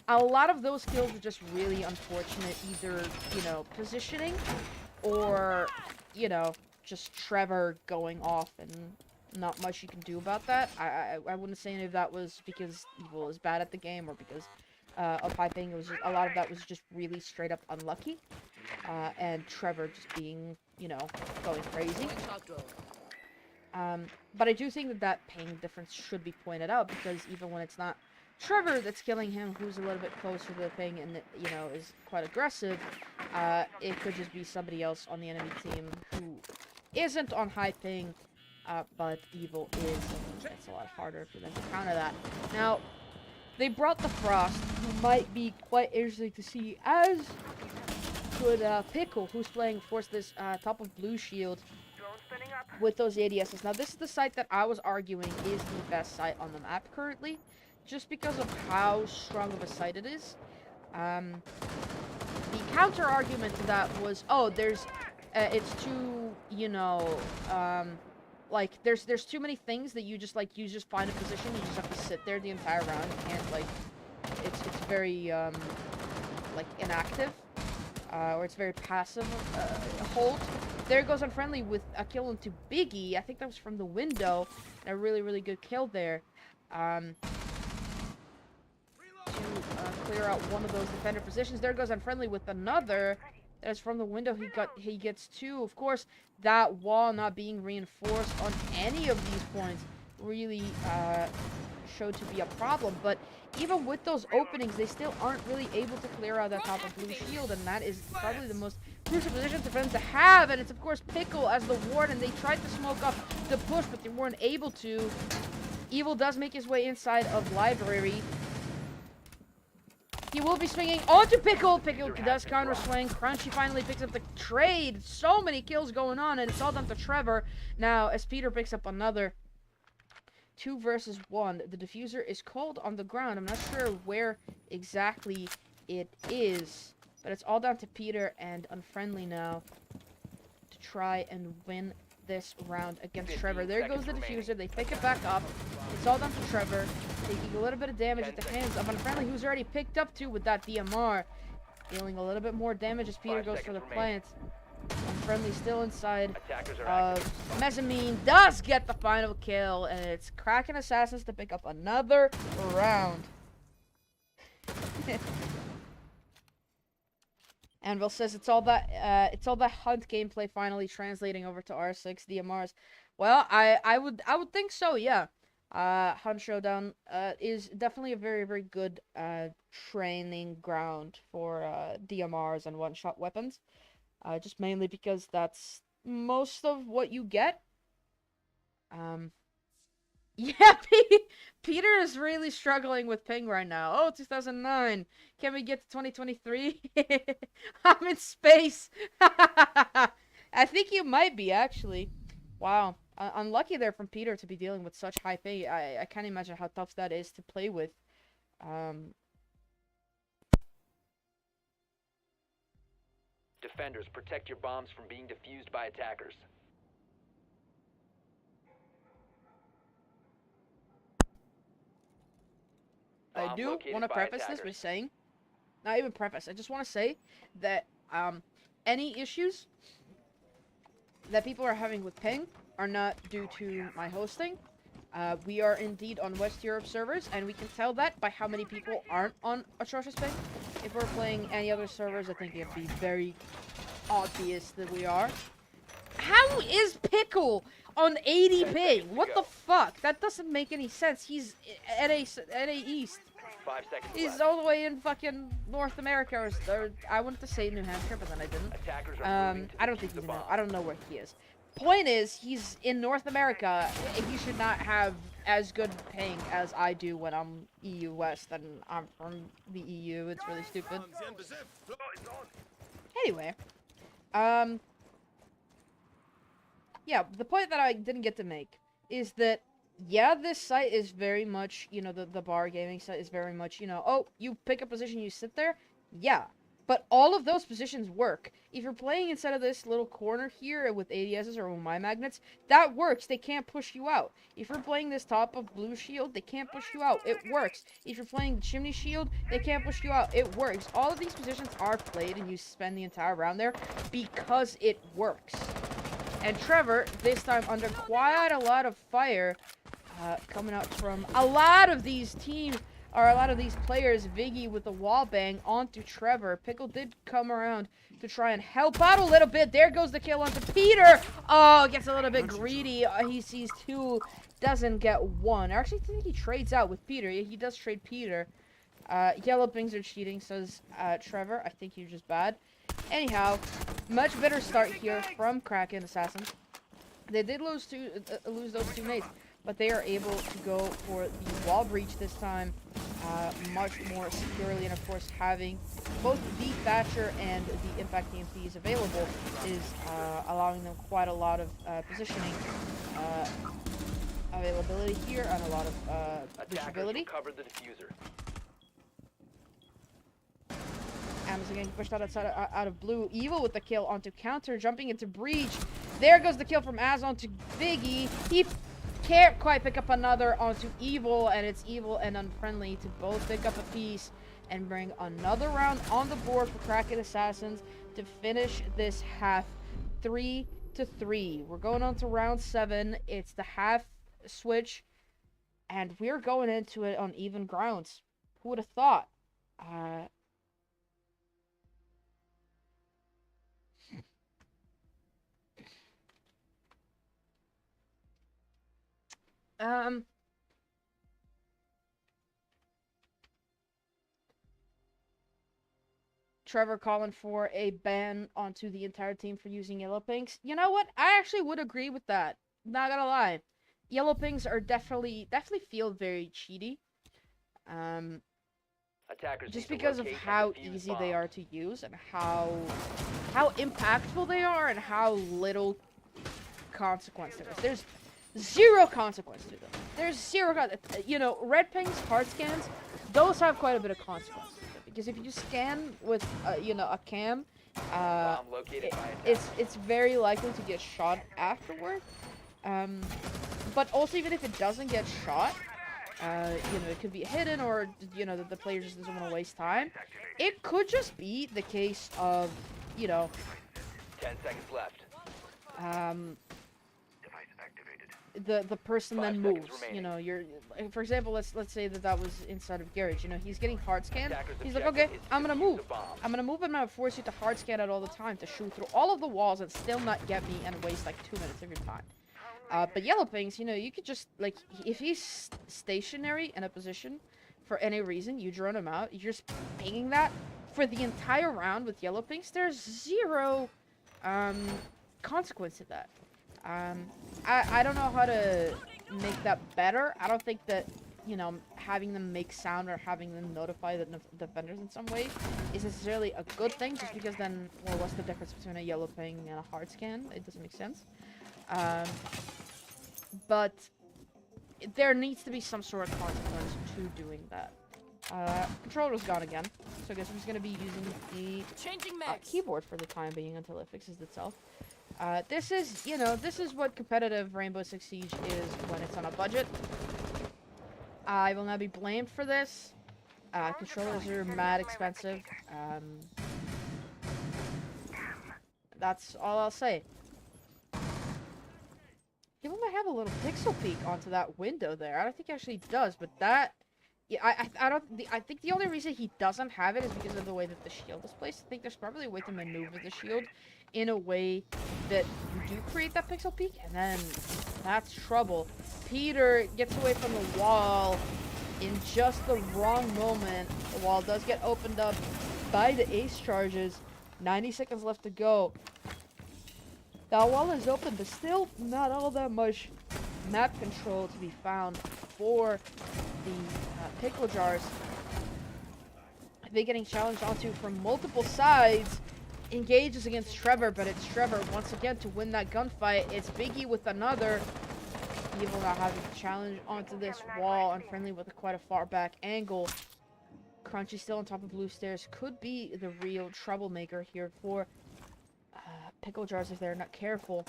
a lot of those kills are just really unfortunate. Either, you know, positioning, or, you know, just Trevor going off and not much you can do about that. I wouldn't say any of that was because Evil is bad at the game or because of high ping. It was just, a lot of that was just really straight up unlucky. And Trevor just being, you know, going crazy. But I do think that that ping difference should be pointed out, because even when it's not Trevor that's killing him, who's a little bit closer to the ping and, you know, is quite aggressive, it could just be somebody else on the enemy team who isn't on high ping, but Evil is, and it's a lot harder for them to counter that. Now, they brought the Frost, who might be quite interesting to see, as could Pickle, who's playing, of course, this top of blue shield with those ADSs. Now, this is the site that I was arguing is the best site on the map currently, just because of how strong of a site it is. The counter argument to that was, oh, there's, it's too, you know, like, there's too many things that you just find a position, you just have to sit there the entire round, you can't, like, it's very, like, inactive, or it's very passive, hold. There goes Unfriendly with a kill into Biggie. I think that was from the window, a really, really good kill there, to clear out one of those defender positions. There goes Unfriendly with another. That is from the window. He gets two. Of course, that wall not being reinforced on any of these points really showed to be a problem. But even with those openings, they still aren't really able to clear out that top of blue shield, and that is probably the most crucial position for them to have. And it's of course Pickle as the warden. They tried to smoke up the push, but they weren't able to. Evil does make his way inside of Library. He will be swinging onto Pickle. Pickle does counter swing. Crunchy finally picks up the trade. So many kills going on, and it's all down to Trevor. Now, as Peter picks up another 2 versus 1, the diffuser is cold on the ground. I'm not sure where exactly it is, but it's all down to Peter and Unfriendly now to try and win this round against Trevor. There goes the diffuser. They pick it back up. It's all down to Trevor, taking a little bit of damage at the hands of Unfriendly, who's already picked up 2 with that DMR, dealing a little bit more damage as Peter goes for the plant. Unfriendly still inside of Mezzanine, does get the final kill, and it's Kraken Assassins to pick up another round. Anvil says it's all that hunt gameplay finally translating over to R6 DMRs. Well, I would think so, yeah. Hunt Showdown is definitely a very, very good training ground for DMRs and one-shot weapons. Just mainly because that's most of what you get. Yeah, Peter is really struggling with ping right now. Oh, 2009. Can we get to 2023? I'm in space. I think you might be, actually. Wow. Unlucky there from Peter to be dealing with such high ping. I can't imagine how tough that is to play with. Defenders, protect your bombs from being defused by attackers. I Bomb do located want to by preface this by attackers. saying, not even preface, I just want to say that any issues that people are having with ping are not due to my hosting. We are indeed on West Europe servers, and we can tell that by how many people aren't on atrocious ping. If we're playing any other servers, I think it'd be very obvious that we are. How is Pickle on 80 ping? What the fuck? That doesn't make any sense. He's at a East. 5 seconds He's left. all the way in fucking North America, or I wanted to say New Hampshire, but then I didn't. Attackers are moving to I don't think defuse he's the in. bomb. I don't know where he is. Point is, he's in North America. He should not have as good ping as I do when I'm EU West, and I'm from the EU. It's really stupid. Anyway, yeah, the point that I didn't get to make is that, yeah, this site is very much, you know, the bar gaming site is very much, you know, oh, you pick a position, you sit there, yeah. But all of those positions work. If you're playing inside of this little corner here with ADSs or my magnets, that works. They can't push you out. If you're playing this top of blue shield, they can't push you out. It works. If you're playing the chimney shield, they can't push you out. It works. All of these positions are played and you spend the entire round there because it works. And Trevor, this time under quite a lot of fire, coming out from a lot of these teams, or a lot of these players, Viggy with the wall bang onto Trevor. Pickle did come around to try and help out a little bit. There goes the kill onto Peter. Oh, gets a little bit greedy. He sees two, doesn't get one. I actually think he trades out with Peter. Yeah, he does trade Peter. Yellow pings are cheating, says Trevor. I think you're just bad. Anyhow, much better start here from Kraken Assassins. They did lose those two mates, but they are able to go for the wall breach this time much more securely, and of course having both the Thatcher and the Impact EMPs available is allowing them quite a lot of positioning availability here and a lot of Attackers visibility. recovered the diffuser. Amazon getting pushed out of blue. Evil with the kill onto counter, jumping into breach. There goes the kill from Az onto Biggie. He can't quite pick up another onto Evil, and it's Evil and Unfriendly to both pick up a piece and bring another round on the board for Kraken Assassins to finish this half 3-3. We're going on to round 7. It's the half switch, and we're going into it on even grounds. Who would have thought? Trevor calling for a ban onto the entire team for using yellow pinks. You know what? I actually would agree with that. Not gonna lie. Yellow pinks are definitely feel very cheaty. Attackers Just need to because of locate and how defuse easy they bombs. are to use and how impactful they are and how little consequence there is. There's zero consequence to them. There's zero, you know, red pings, hard scans, those have quite a bit of consequence to them. Because if you scan with, you know, a cam, Bomb located by attackers. it's very likely to get shot afterward. But also, even if it doesn't get shot, you know, it could be hidden, or, you know, the player just doesn't want to waste time. It could just be the case of, you know, 10 seconds left. the person 5 then seconds moves. remaining. You know, you're, for example, let's say that was inside of Garage. You know, he's getting hard scanned. Attackers' He's like, objective okay, is to I'm gonna defuse move. the bomb. I'm gonna move, and I'm gonna force you to hard scan it all the time to shoot through all of the walls and still not get me and waste like 2 minutes of your time. But yellow pings, you know, you could just, like, if he's stationary in a position for any reason, you drone him out, you're just pinging that for the entire round with yellow pings. There's zero consequence to that. I don't know how to make that better. I don't think that, you know, having them make sound or having them notify the defenders in some way is necessarily a good thing, just because then, well, what's the difference between a yellow ping and a hard scan? It doesn't make sense. But there needs to be some sort of consequence to doing that. Controller's gone again, so I guess I'm just gonna be using the keyboard for the time being until it fixes itself. This is, you know, this is what competitive Rainbow Six Siege is when it's on a budget. I will not be blamed for this. Controllers are mad expensive. That's all I'll say. He might have a little pixel peek onto that window there. I don't think he actually does, but that... Yeah, I think the only reason he doesn't have it is because of the way that the shield is placed. I think there's probably a way to maneuver the shield in a way that you do create that pixel peek, and then that's trouble. Peter gets away from the wall in just the wrong moment. The wall does get opened up by the ace charges. 90 seconds left to go. That wall is open, but still not all that much map control to be found for the pickle jars. They're getting challenged onto from multiple sides. Engages against Trevor, but it's Trevor once again to win that gunfight. It's Biggie with another. Evil now having to challenge onto this wall. Unfriendly with quite a far back angle. Crunchy still on top of blue stairs. Could be the real troublemaker here for pickle jars if they're not careful.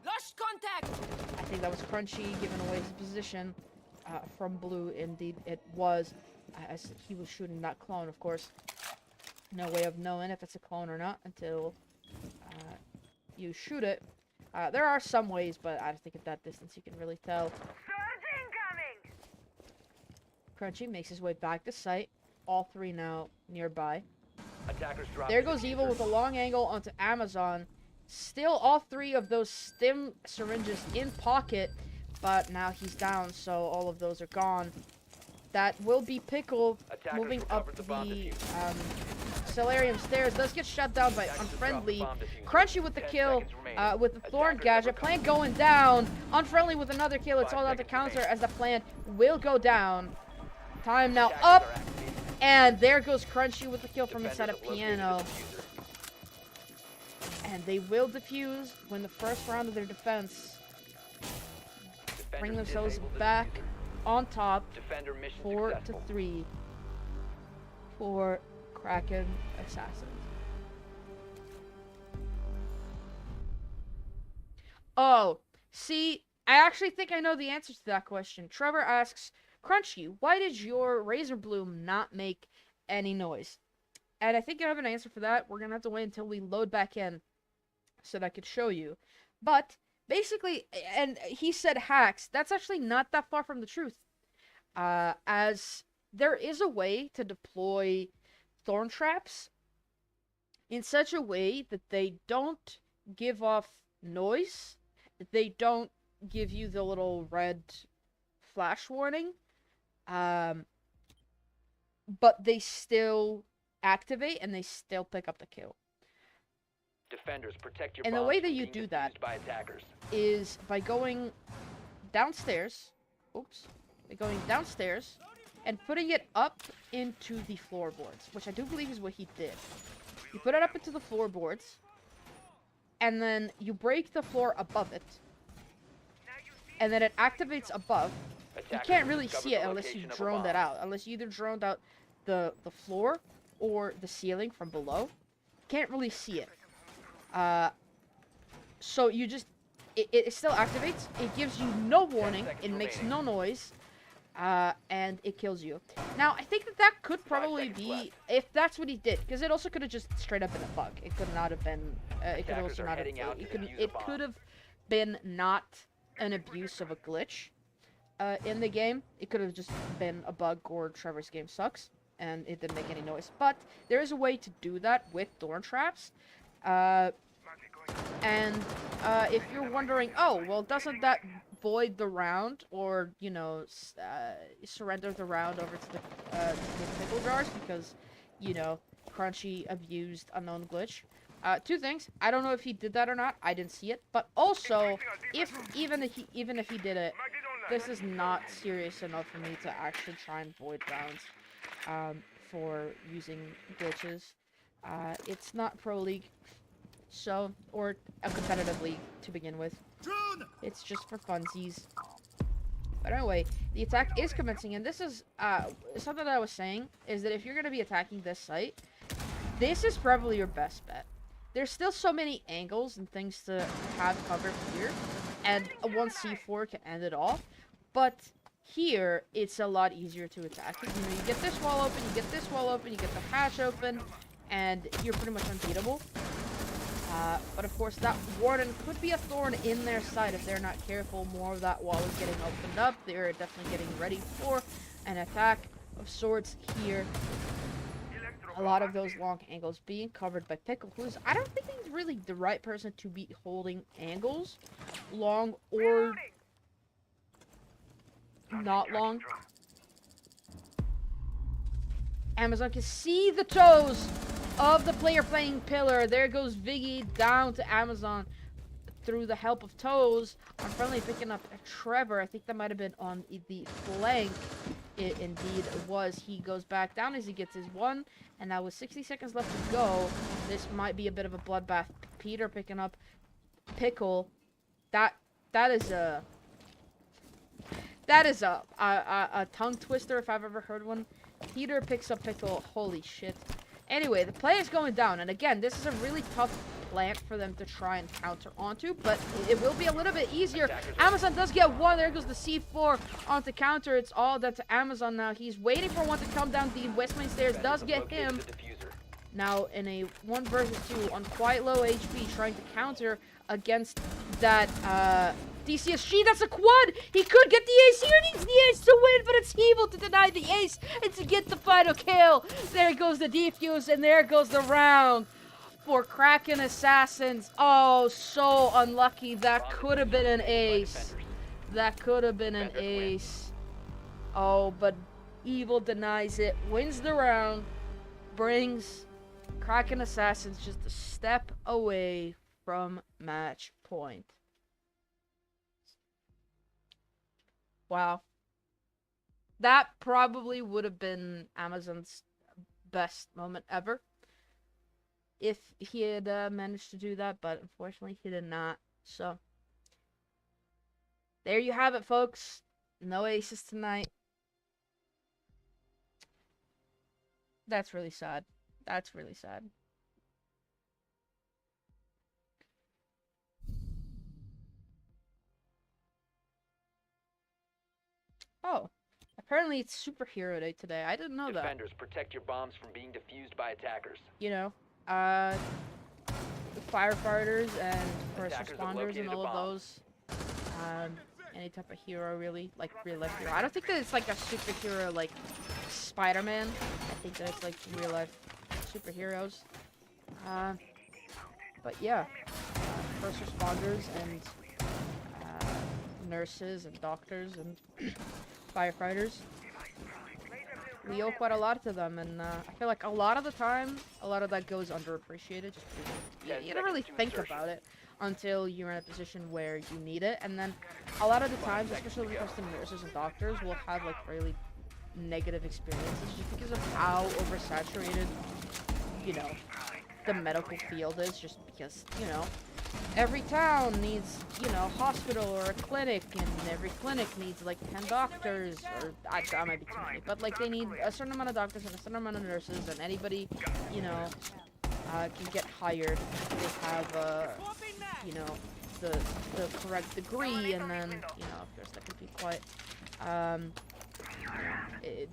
Lost contact! I think that was Crunchy giving away his position from blue. Indeed it was, as he was shooting that clone, of course. No way of knowing if it's a clone or not until you shoot it. There are some ways, but I think at that distance you can really tell. Crunchy makes his way back to site. All three now nearby. There goes Evil with a long angle onto Amazon. Still all three of those stim syringes in pocket, but now he's down, so all of those are gone. That will be Pickle moving up the Solarium stairs. Does get shut down by Unfriendly. Crunchy with the kill with the Thorn Gadget. Plant going down. Unfriendly with another kill. It's all out to counter as the plant will go down. Time now up. And there goes Crunchy with the kill from inside a piano. And they will defuse when the first round of their defense bring themselves back on top 4-3 for Kraken Assassins. Oh, see, I actually think I know the answer to that question. Trevor asks, Crunchy, why did your Razor Bloom not make any noise? And I think I have an answer for that. We're going to have to wait until we load back in so that I could show you. But basically, and he said hacks. That's actually not that far from the truth. As there is a way to deploy thorn traps in such a way that they don't give off noise. They don't give you the little red flash warning. But they still activate and they still pick up the kill. Defenders, protect your and the way that you do that by attackers is by going downstairs. Oops. By going downstairs and putting it up into the floorboards, which I do believe is what he did. You put it up into the floorboards, and then you break the floor above it, and then it activates above. You can't really see it unless you drone that out. Unless you either droned out the floor or the ceiling from below. Can't really see it. So you just... It still activates. It gives you no warning. It makes no noise. And it kills you. Now, I think that could probably be... If that's what he did. Because it also could have just straight up been a bug. It could not have been... it could also not have... It could have been not an abuse of a glitch. In the game, it could have just been a bug or Trevor's game sucks and it didn't make any noise. But there is a way to do that with thorn traps. And if you're wondering, oh, well, doesn't that void the round, or, you know, surrender the round over to the pickle jars because, you know, Crunchy abused a known glitch? Two things. I don't know if he did that or not. I didn't see it. But also, even if he did it, this is not serious enough for me to actually try and void rounds for using glitches. It's not Pro League, so, or a competitive league to begin with. It's just for funsies. But anyway, the attack is commencing, and this is something that I was saying, is that if you're going to be attacking this site, this is probably your best bet. There's still so many angles and things to have covered here, and a 1C4 can end it off, but here, it's a lot easier to attack. You know, you get this wall open, you get this wall open, you get the hatch open, and you're pretty much unbeatable. But of course, that warden could be a thorn in their side if they're not careful. More of that wall is getting opened up. They're definitely getting ready for an attack of sorts here. A lot of those long angles being covered by Pickle, who's, I don't think he's really the right person to be holding angles, long or not long. Amazon can see the toes of the player playing pillar. There goes Viggy down to Amazon through the help of toes. Unfriendly picking up Trevor. I think that might have been on the flank. It indeed was. He goes back down as he gets his one. And now with 60 seconds left to go, this might be a bit of a bloodbath. Peter picking up Pickle. That is a tongue twister if I've ever heard one. Peter picks up Pickle. Holy shit. Anyway, the play is going down, and again, this is a really tough plant for them to try and counter onto, but it will be a little bit easier. Amazon does get one. There goes the C4 onto counter. It's all down to Amazon now. He's waiting for one to come down the west main stairs. Does get him. Now in a 1 versus 2 on quite low HP, trying to counter against that DCSG. That's a quad. He could get the ace. He needs the ace to win, but it's evil to deny the ace and to get the final kill. There goes the defuse, and there goes the round for Kraken Assassins. Oh, so unlucky. That could have been an ace. That could have been an ace. Oh, but evil denies it. Wins the round. Brings Kraken Assassins just a step away from match point. Wow. That probably would have been Amazon's best moment ever if he had managed to do that, but unfortunately he did not. So, there you have it, folks. No aces tonight. That's really sad. That's really sad. Oh, apparently it's superhero day today. I didn't know that. Defenders, protect your bombs from being defused by attackers. You know, the firefighters and first responders and all of those. Any type of hero, really, like real life hero. I don't think that it's like a superhero like Spider-Man. I think that it's like real life superheroes. But yeah, first responders and nurses and doctors and firefighters. We owe quite a lot to them, and I feel like a lot of the time, a lot of that goes underappreciated. Just because you don't really think about it until you're in a position where you need it, and then a lot of the times, especially when it comes to nurses and doctors, will have like really negative experiences just because of how oversaturated, you know, the medical field is. Just because, you know, every town needs, you know, hospital or a clinic, and every clinic needs like 10 doctors, or that might be too many, but like they need a certain amount of doctors and a certain amount of nurses, and anybody, you know, can get hired if they have, you know, the correct degree, and then, you know, of course that could be quite,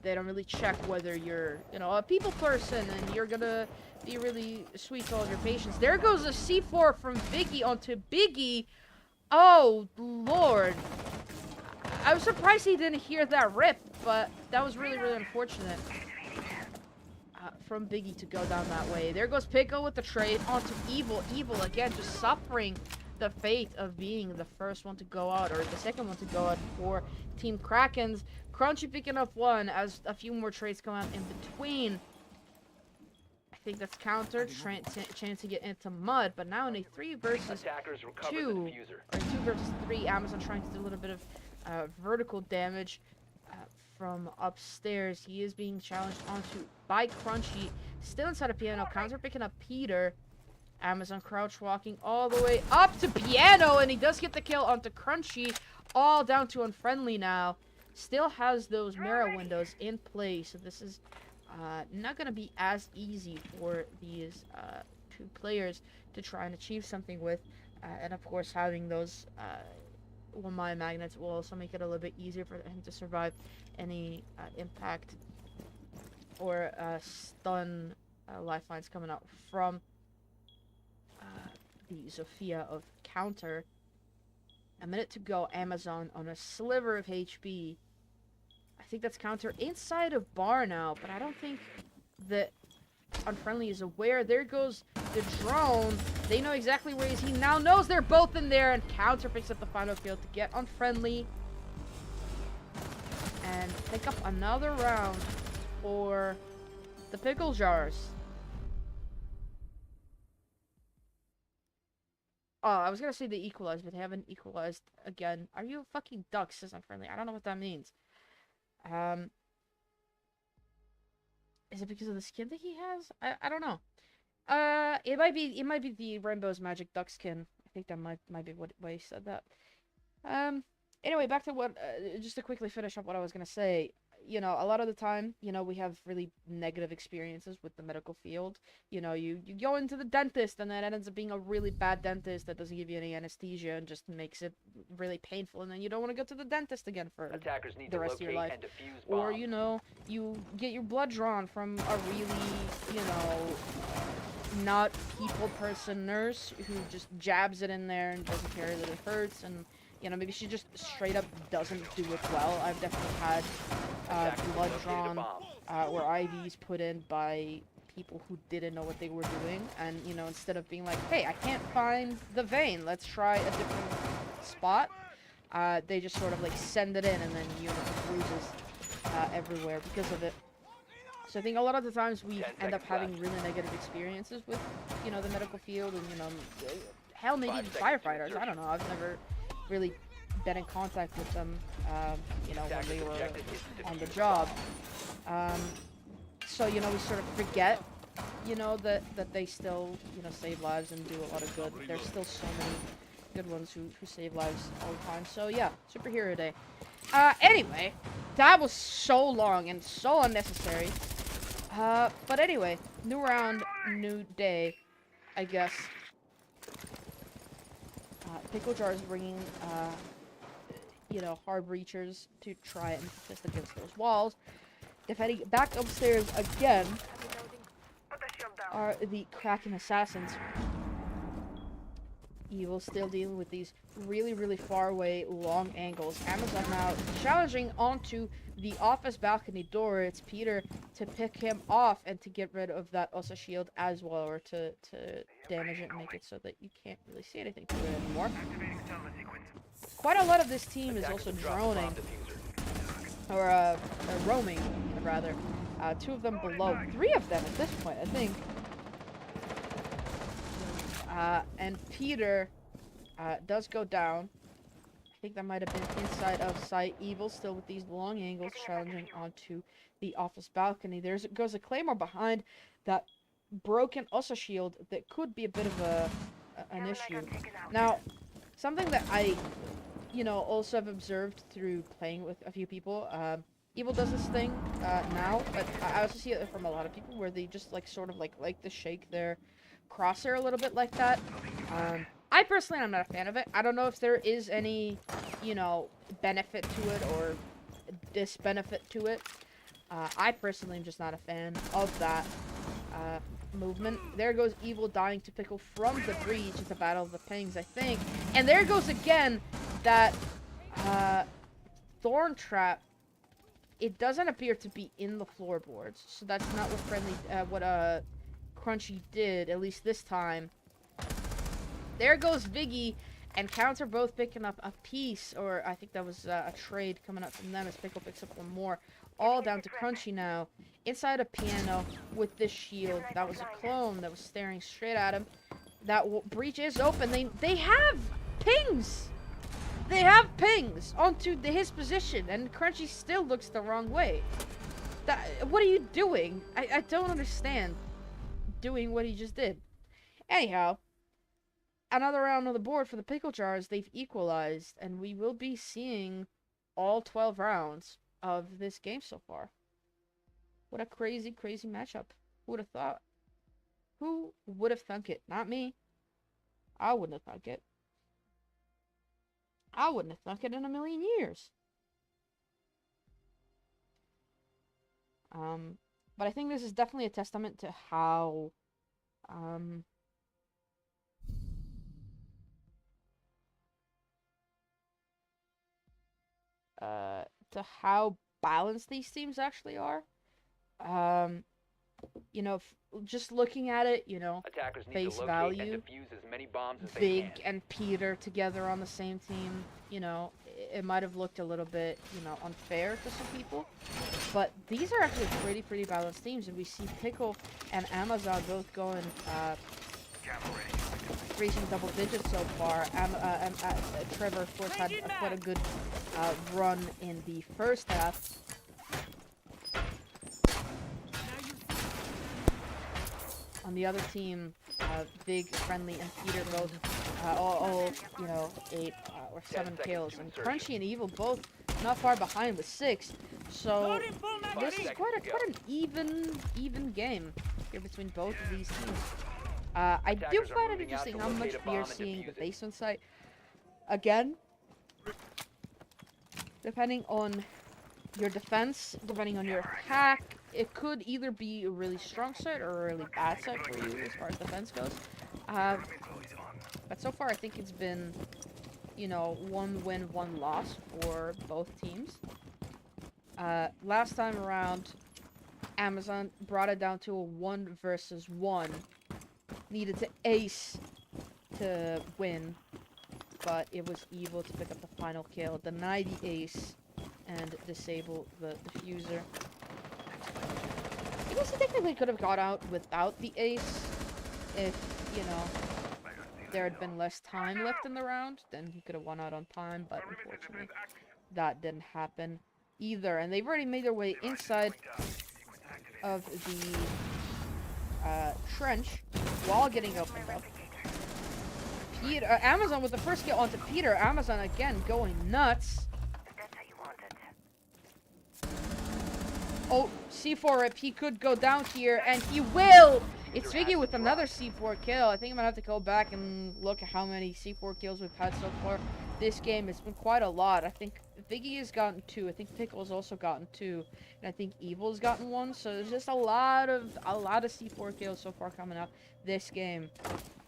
they don't really check whether you're, you know, a people person and you're gonna be really sweet to all your patients. There goes a C4 from Biggie onto Biggie. Oh, Lord. I was surprised he didn't hear that rip, but that was really, really unfortunate. from Biggie to go down that way. There goes Pickle with the trade onto Evil. Evil, again, just suffering the fate of being the first one to go out, or the second one to go out for Team Krakens. Crunchy picking up one as a few more trades come out in between. I think that's countered, chance to get into mud, but now in a 3 versus 2, or 2 versus 3, Amazon trying to do a little bit of vertical damage from upstairs. He is being challenged onto by Crunchy, still inside of Piano. Counter picking up Peter. Amazon crouch walking all the way up to Piano, and he does get the kill onto Crunchy, all down to Unfriendly now. Still has those mirror windows in place, so this is not going to be as easy for these 2 players to try and achieve something with. And of course, having those 1-mine magnets will also make it a little bit easier for him to survive any impact or stun lifelines coming out from the Zofia of counter. A minute to go. Amazon on a sliver of HP. I think that's counter inside of bar now, but I don't think that Unfriendly is aware. There goes the drone. They know exactly where he is. He now knows they're both in there, and counter picks up the final kill to get Unfriendly and pick up another round for the Pickle Jars. Oh, I was gonna say they equalized, but they haven't equalized again. Are you a fucking duck, says Unfriendly? I don't know what that means. Is it because of the skin that he has? I don't know. It might be the Rainbow's Magic Duck skin. I think that might be why he said that. Anyway, back to what just to quickly finish up what I was gonna say. You know, a lot of the time, you know, we have really negative experiences with the medical field. You know, you go into the dentist, and then it ends up being a really bad dentist that doesn't give you any anesthesia and just makes it really painful, and then you don't want to go to the dentist again for the rest of your life. Or, you know, you get your blood drawn from a really, you know, not people person nurse who just jabs it in there and doesn't care that it hurts, and you know, maybe she just straight up doesn't do it well. I've definitely had blood drawn or IVs put in by people who didn't know what they were doing. And, you know, instead of being like, hey, I can't find the vein, let's try a different spot, they just sort of like send it in, and then you end up with bruises everywhere because of it. So I think a lot of the times we end up having really negative experiences with, you know, the medical field, and, you know, hell, maybe even firefighters. I don't know. I've never really been in contact with them, you know, when they were on the job. So, you know, we sort of forget, you know, that they still, you know, save lives and do a lot of good. There's still so many good ones who save lives all the time. So, yeah, superhero day. Anyway, that was so long and so unnecessary. But anyway, new round, new day, I guess. Pickle Jar is bringing, you know, hard breachers to try and contest against those walls. Defending back upstairs again are the Kraken Assassins. Evil still dealing with these really, really far away long angles. Amazon now challenging onto the office balcony door. It's Peter to pick him off and to get rid of that Osa shield as well, or to damage it and make it so that you can't really see anything through it anymore. Quite a lot of this team is also droning, or roaming, rather. 2 of them below, 3 of them at this point, I think. And Peter does go down. I think that might have been inside of sight. Evil still with these long angles, challenging onto the office balcony. There goes a claymore behind that broken Osa shield that could be a bit of an issue. Now, something that I, you know, also have observed through playing with a few people. Evil does this thing now, but I also see it from a lot of people where they just like sort of like to shake their crosshair a little bit like that. I personally am not a fan of it. I don't know if there is any, you know, benefit to it or disbenefit to it. I personally am just not a fan of that movement. There goes Evil dying to Pickle from the breach. It's a battle of the pings, I think. And there goes again that Thorn Trap it doesn't appear to be in the floorboards, so that's not what Crunchy did, at least this time. There goes Viggy and Counter both picking up a piece, or I think that was a trade coming up from them as Pickle picks up one more. All down to Crunchy now, inside a piano with this shield. That was a clone that was staring straight at him. That breach is open. They have pings! They have pings onto his position, and Crunchy still looks the wrong way. What are you doing? I don't understand doing what he just did. Anyhow, another round on the board for the Pickle Jars. They've equalized, and we will be seeing all 12 rounds of this game so far. What a crazy, crazy matchup. Who would have thought? Who would have thunk it? Not me. I wouldn't have thunk it. I wouldn't have thunk it in a million years. But I think this is definitely a testament to how, to how balanced these teams actually are. You know, just looking at it, you know, Attackers need face to locate value, and defuse as many bombs as they Big can. and Peter together on the same team, you know, it might have looked a little bit, you know, unfair to some people. But these are actually pretty balanced teams, and we see Pickle and Amazon both going, reaching double digits so far. Trevor, of course, had quite a good run in the first half. On the other team, Big, Friendly, and Peter both all you know, 8 or 7 kills, and Crunchy and Evil both not far behind with 6. So this is quite an even game here between both of these teams. I do find it interesting how much we are seeing the basement site. Again, depending on your defense, depending on your attack, it could either be a really strong side or a really bad side for you as far as defense goes. But so far I think it's been, you know, 1 win, 1 loss for both teams. Last time around, Amazon brought it down to a 1 versus 1. Needed to ace to win, but it was Evil to pick up the final kill, deny the ace, and disable the diffuser. I guess he technically could have got out without the ace if, you know, there had been less time left in the round. Then he could have won out on time, but unfortunately that didn't happen either. And they've already made their way inside of the trench while getting opened up. Peter, Amazon with the first kill onto Peter. Amazon again going nuts. Oh, C4 rip. He could go down here, and he will! It's Viggy with another C4 kill. I think I'm gonna have to go back and look at how many C4 kills we've had so far this game. It's been quite a lot. I think Viggy has gotten 2. I think Pickle's also gotten 2. And I think Evil's gotten 1. So there's just a lot of C4 kills so far coming up this game.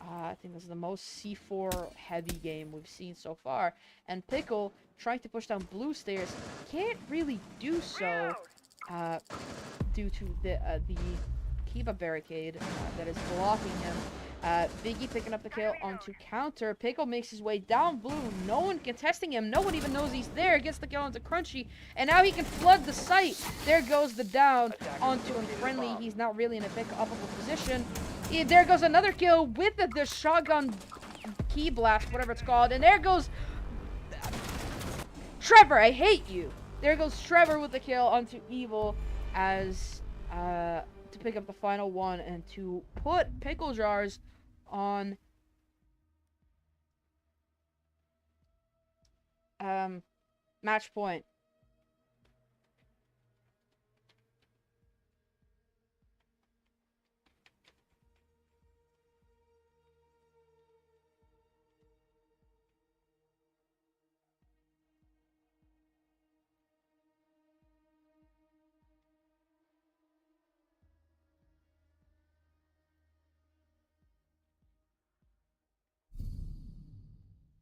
I think this is the most C4 heavy game we've seen so far. And Pickle, trying to push down blue stairs, can't really do so due to the Kiva barricade that is blocking him. Viggy picking up the kill onto Counter. Pickle makes his way down blue. No one contesting him. No one even knows he's there. Gets the kill onto Crunchy. And now he can flood the site. There goes the down onto Unfriendly. He's not really in a pick-upable position. There goes another kill with the shotgun key blast, whatever it's called. And there goes Trevor. I hate you. There goes Trevor with the kill onto Evil as to pick up the final one and to put Pickle Jars on match point.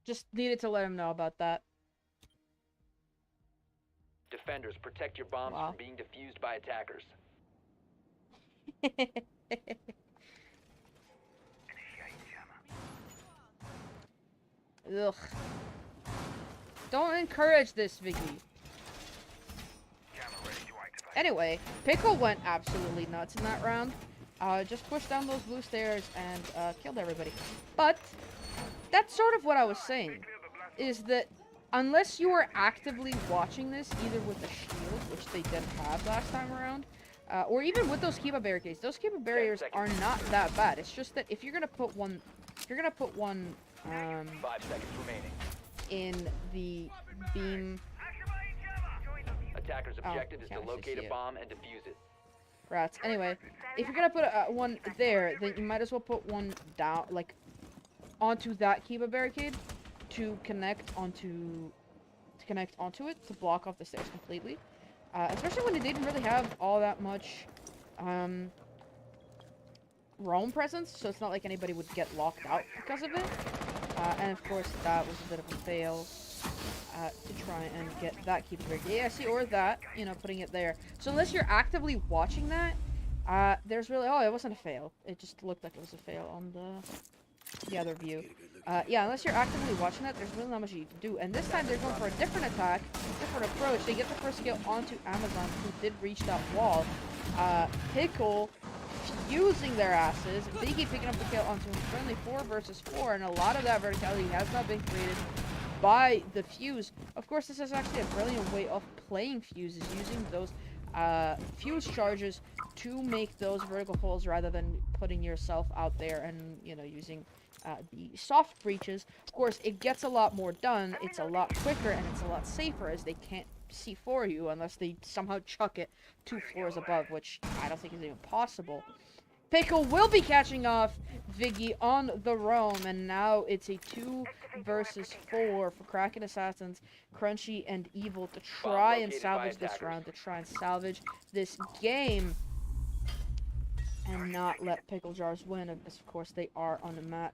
Just needed to let him know about that. Defenders, protect your bombs Wow. from being defused by attackers. Ugh. Don't encourage this, Vicky. Anyway, Pickle went absolutely nuts in that round. Just pushed down those blue stairs and killed everybody. But that's sort of what I was saying, is that unless you are actively watching this, either with a shield, which they didn't have last time around, or even with those Kiba barricades, those Kiba barriers are not that bad. It's just that if you're gonna put one, 5 seconds remaining. in the beam. Attackers' objective is can't to actually locate see a it. bomb and defuse it. Rats. Anyway, if you're gonna put one there, then you might as well put one down, like, onto that Kiba barricade to connect onto it to block off the stairs completely. Especially when they didn't really have all that much roam presence, so it's not like anybody would get locked out because of it. And of course, that was a bit of a fail. To try and get that Kiba barricade. Yeah, see, or that, you know, putting it there. So unless you're actively watching that, there's really, oh, it wasn't a fail. It just looked like it was a fail on the other view. Yeah, unless you're actively watching that, there's really not much you can do. And this time they're going for a different attack, different approach. They get the first kill onto Amazon, who did reach that wall. Pickle fusing their asses. Biggie picking up the kill onto him. Friendly 4 versus 4, and a lot of that verticality has not been created by the fuse. Of course, this is actually a brilliant way of playing fuses, using those fuse charges to make those vertical holes rather than putting yourself out there and, you know, using the soft breaches. Of course, it gets a lot more done, it's a lot quicker, and it's a lot safer, as they can't see for you unless they somehow chuck it 2 floors above, which I don't think is even possible. Pickle will be catching off Viggy on the roam, and now it's a 2 versus 4 for Kraken Assassins, Crunchy, and Evil to try and salvage this round, to try and salvage this game, and not let Pickle Jars win. Of course, they are on a match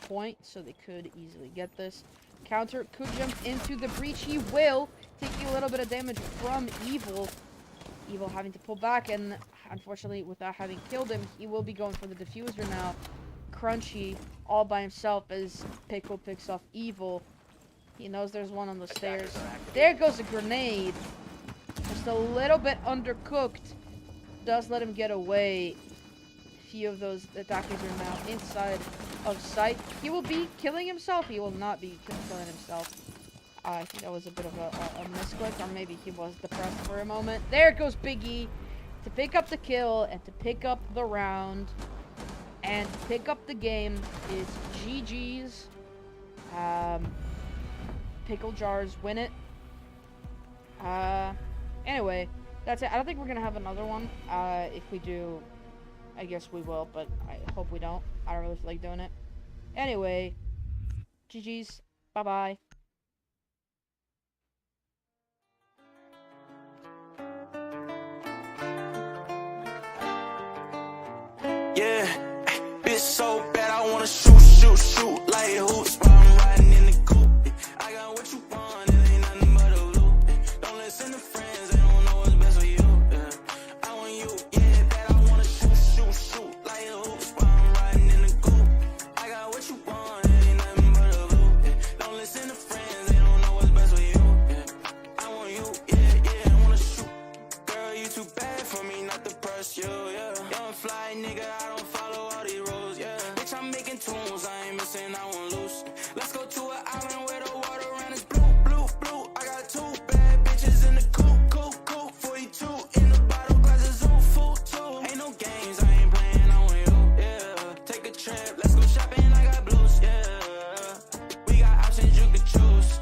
point, so they could easily get this. Counter could jump into the breach. He will, taking a little bit of damage from Evil. Evil having to pull back, and unfortunately, without having killed him, he will be going for the diffuser now. Crunchy, all by himself, as Pickle picks off Evil. He knows there's one on the stairs. There goes a grenade. Just a little bit undercooked. Does let him get away. A few of those attackers are now inside of sight. He will be killing himself. He will not be killing himself. I think that was a bit of a misclick, or maybe he was depressed for a moment. There goes Biggie to pick up the kill and to pick up the round and to pick up the game. Is GG's. Pickle Jars win it. Anyway, that's it. I don't think we're gonna have another one. If we do, I guess we will, but I hope we don't. I don't really feel like doing it. Anyway, GG's. Bye-bye. Yeah, bitch so bad I wanna shoot like hoops while I'm riding in the coupe. I got what you want, it ain't nothing but a loop. Don't listen to friends, they don't know what's best for you. I want you, yeah, bad I wanna shoot like hoops while I'm riding in the coupe. I got what you want, it ain't nothing but a loop. Don't listen to friends, they don't know what's best for you. I want you, yeah, I wanna shoot. Girl, you too bad for me not to press you, yeah. Young fly nigga, I don't follow all these rules, yeah. Bitch, I'm making tunes, I ain't missing, I won't lose. Let's go to an island where the water around is blue. I got 2 bad bitches in the coop. 42 in the bottle, glasses on full too. Ain't no games, I ain't playing, I want you, yeah. Take a trip, let's go shopping, I got blues, yeah. We got options you could choose.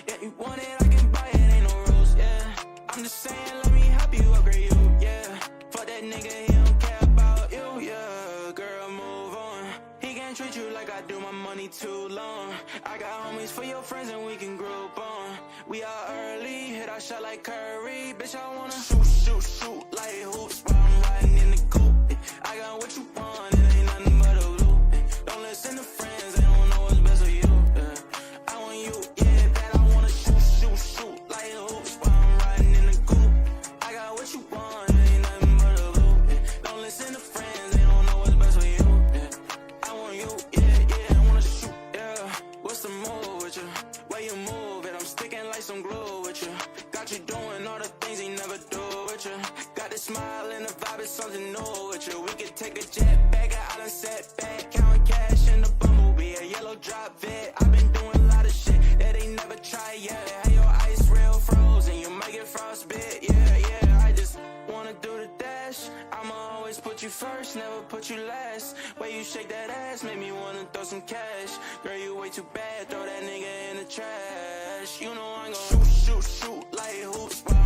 Yeah, you want it, I can buy it, ain't no rules, yeah. I'm just saying, let me help you upgrade you, yeah. Fuck that nigga, he don't care about you, yeah. Girl, move on. He can't treat you like I do, my money too long. I got homies for your friends and we can group on. We are early, hit our shot like Curry. Bitch, I wanna shoot like hoops while I'm riding in the coupe. I got what you want, it ain't nothing but a loop. Don't listen to friends, they don't know what's best for you. I want you, yeah, bad I wanna shoot like hoops while I'm riding in the coupe. bitch never put you last. Way you shake that ass made me wanna throw some cash. Girl, you way too bad, throw that nigga in the trash. You know I'm gon' shoot like hoops.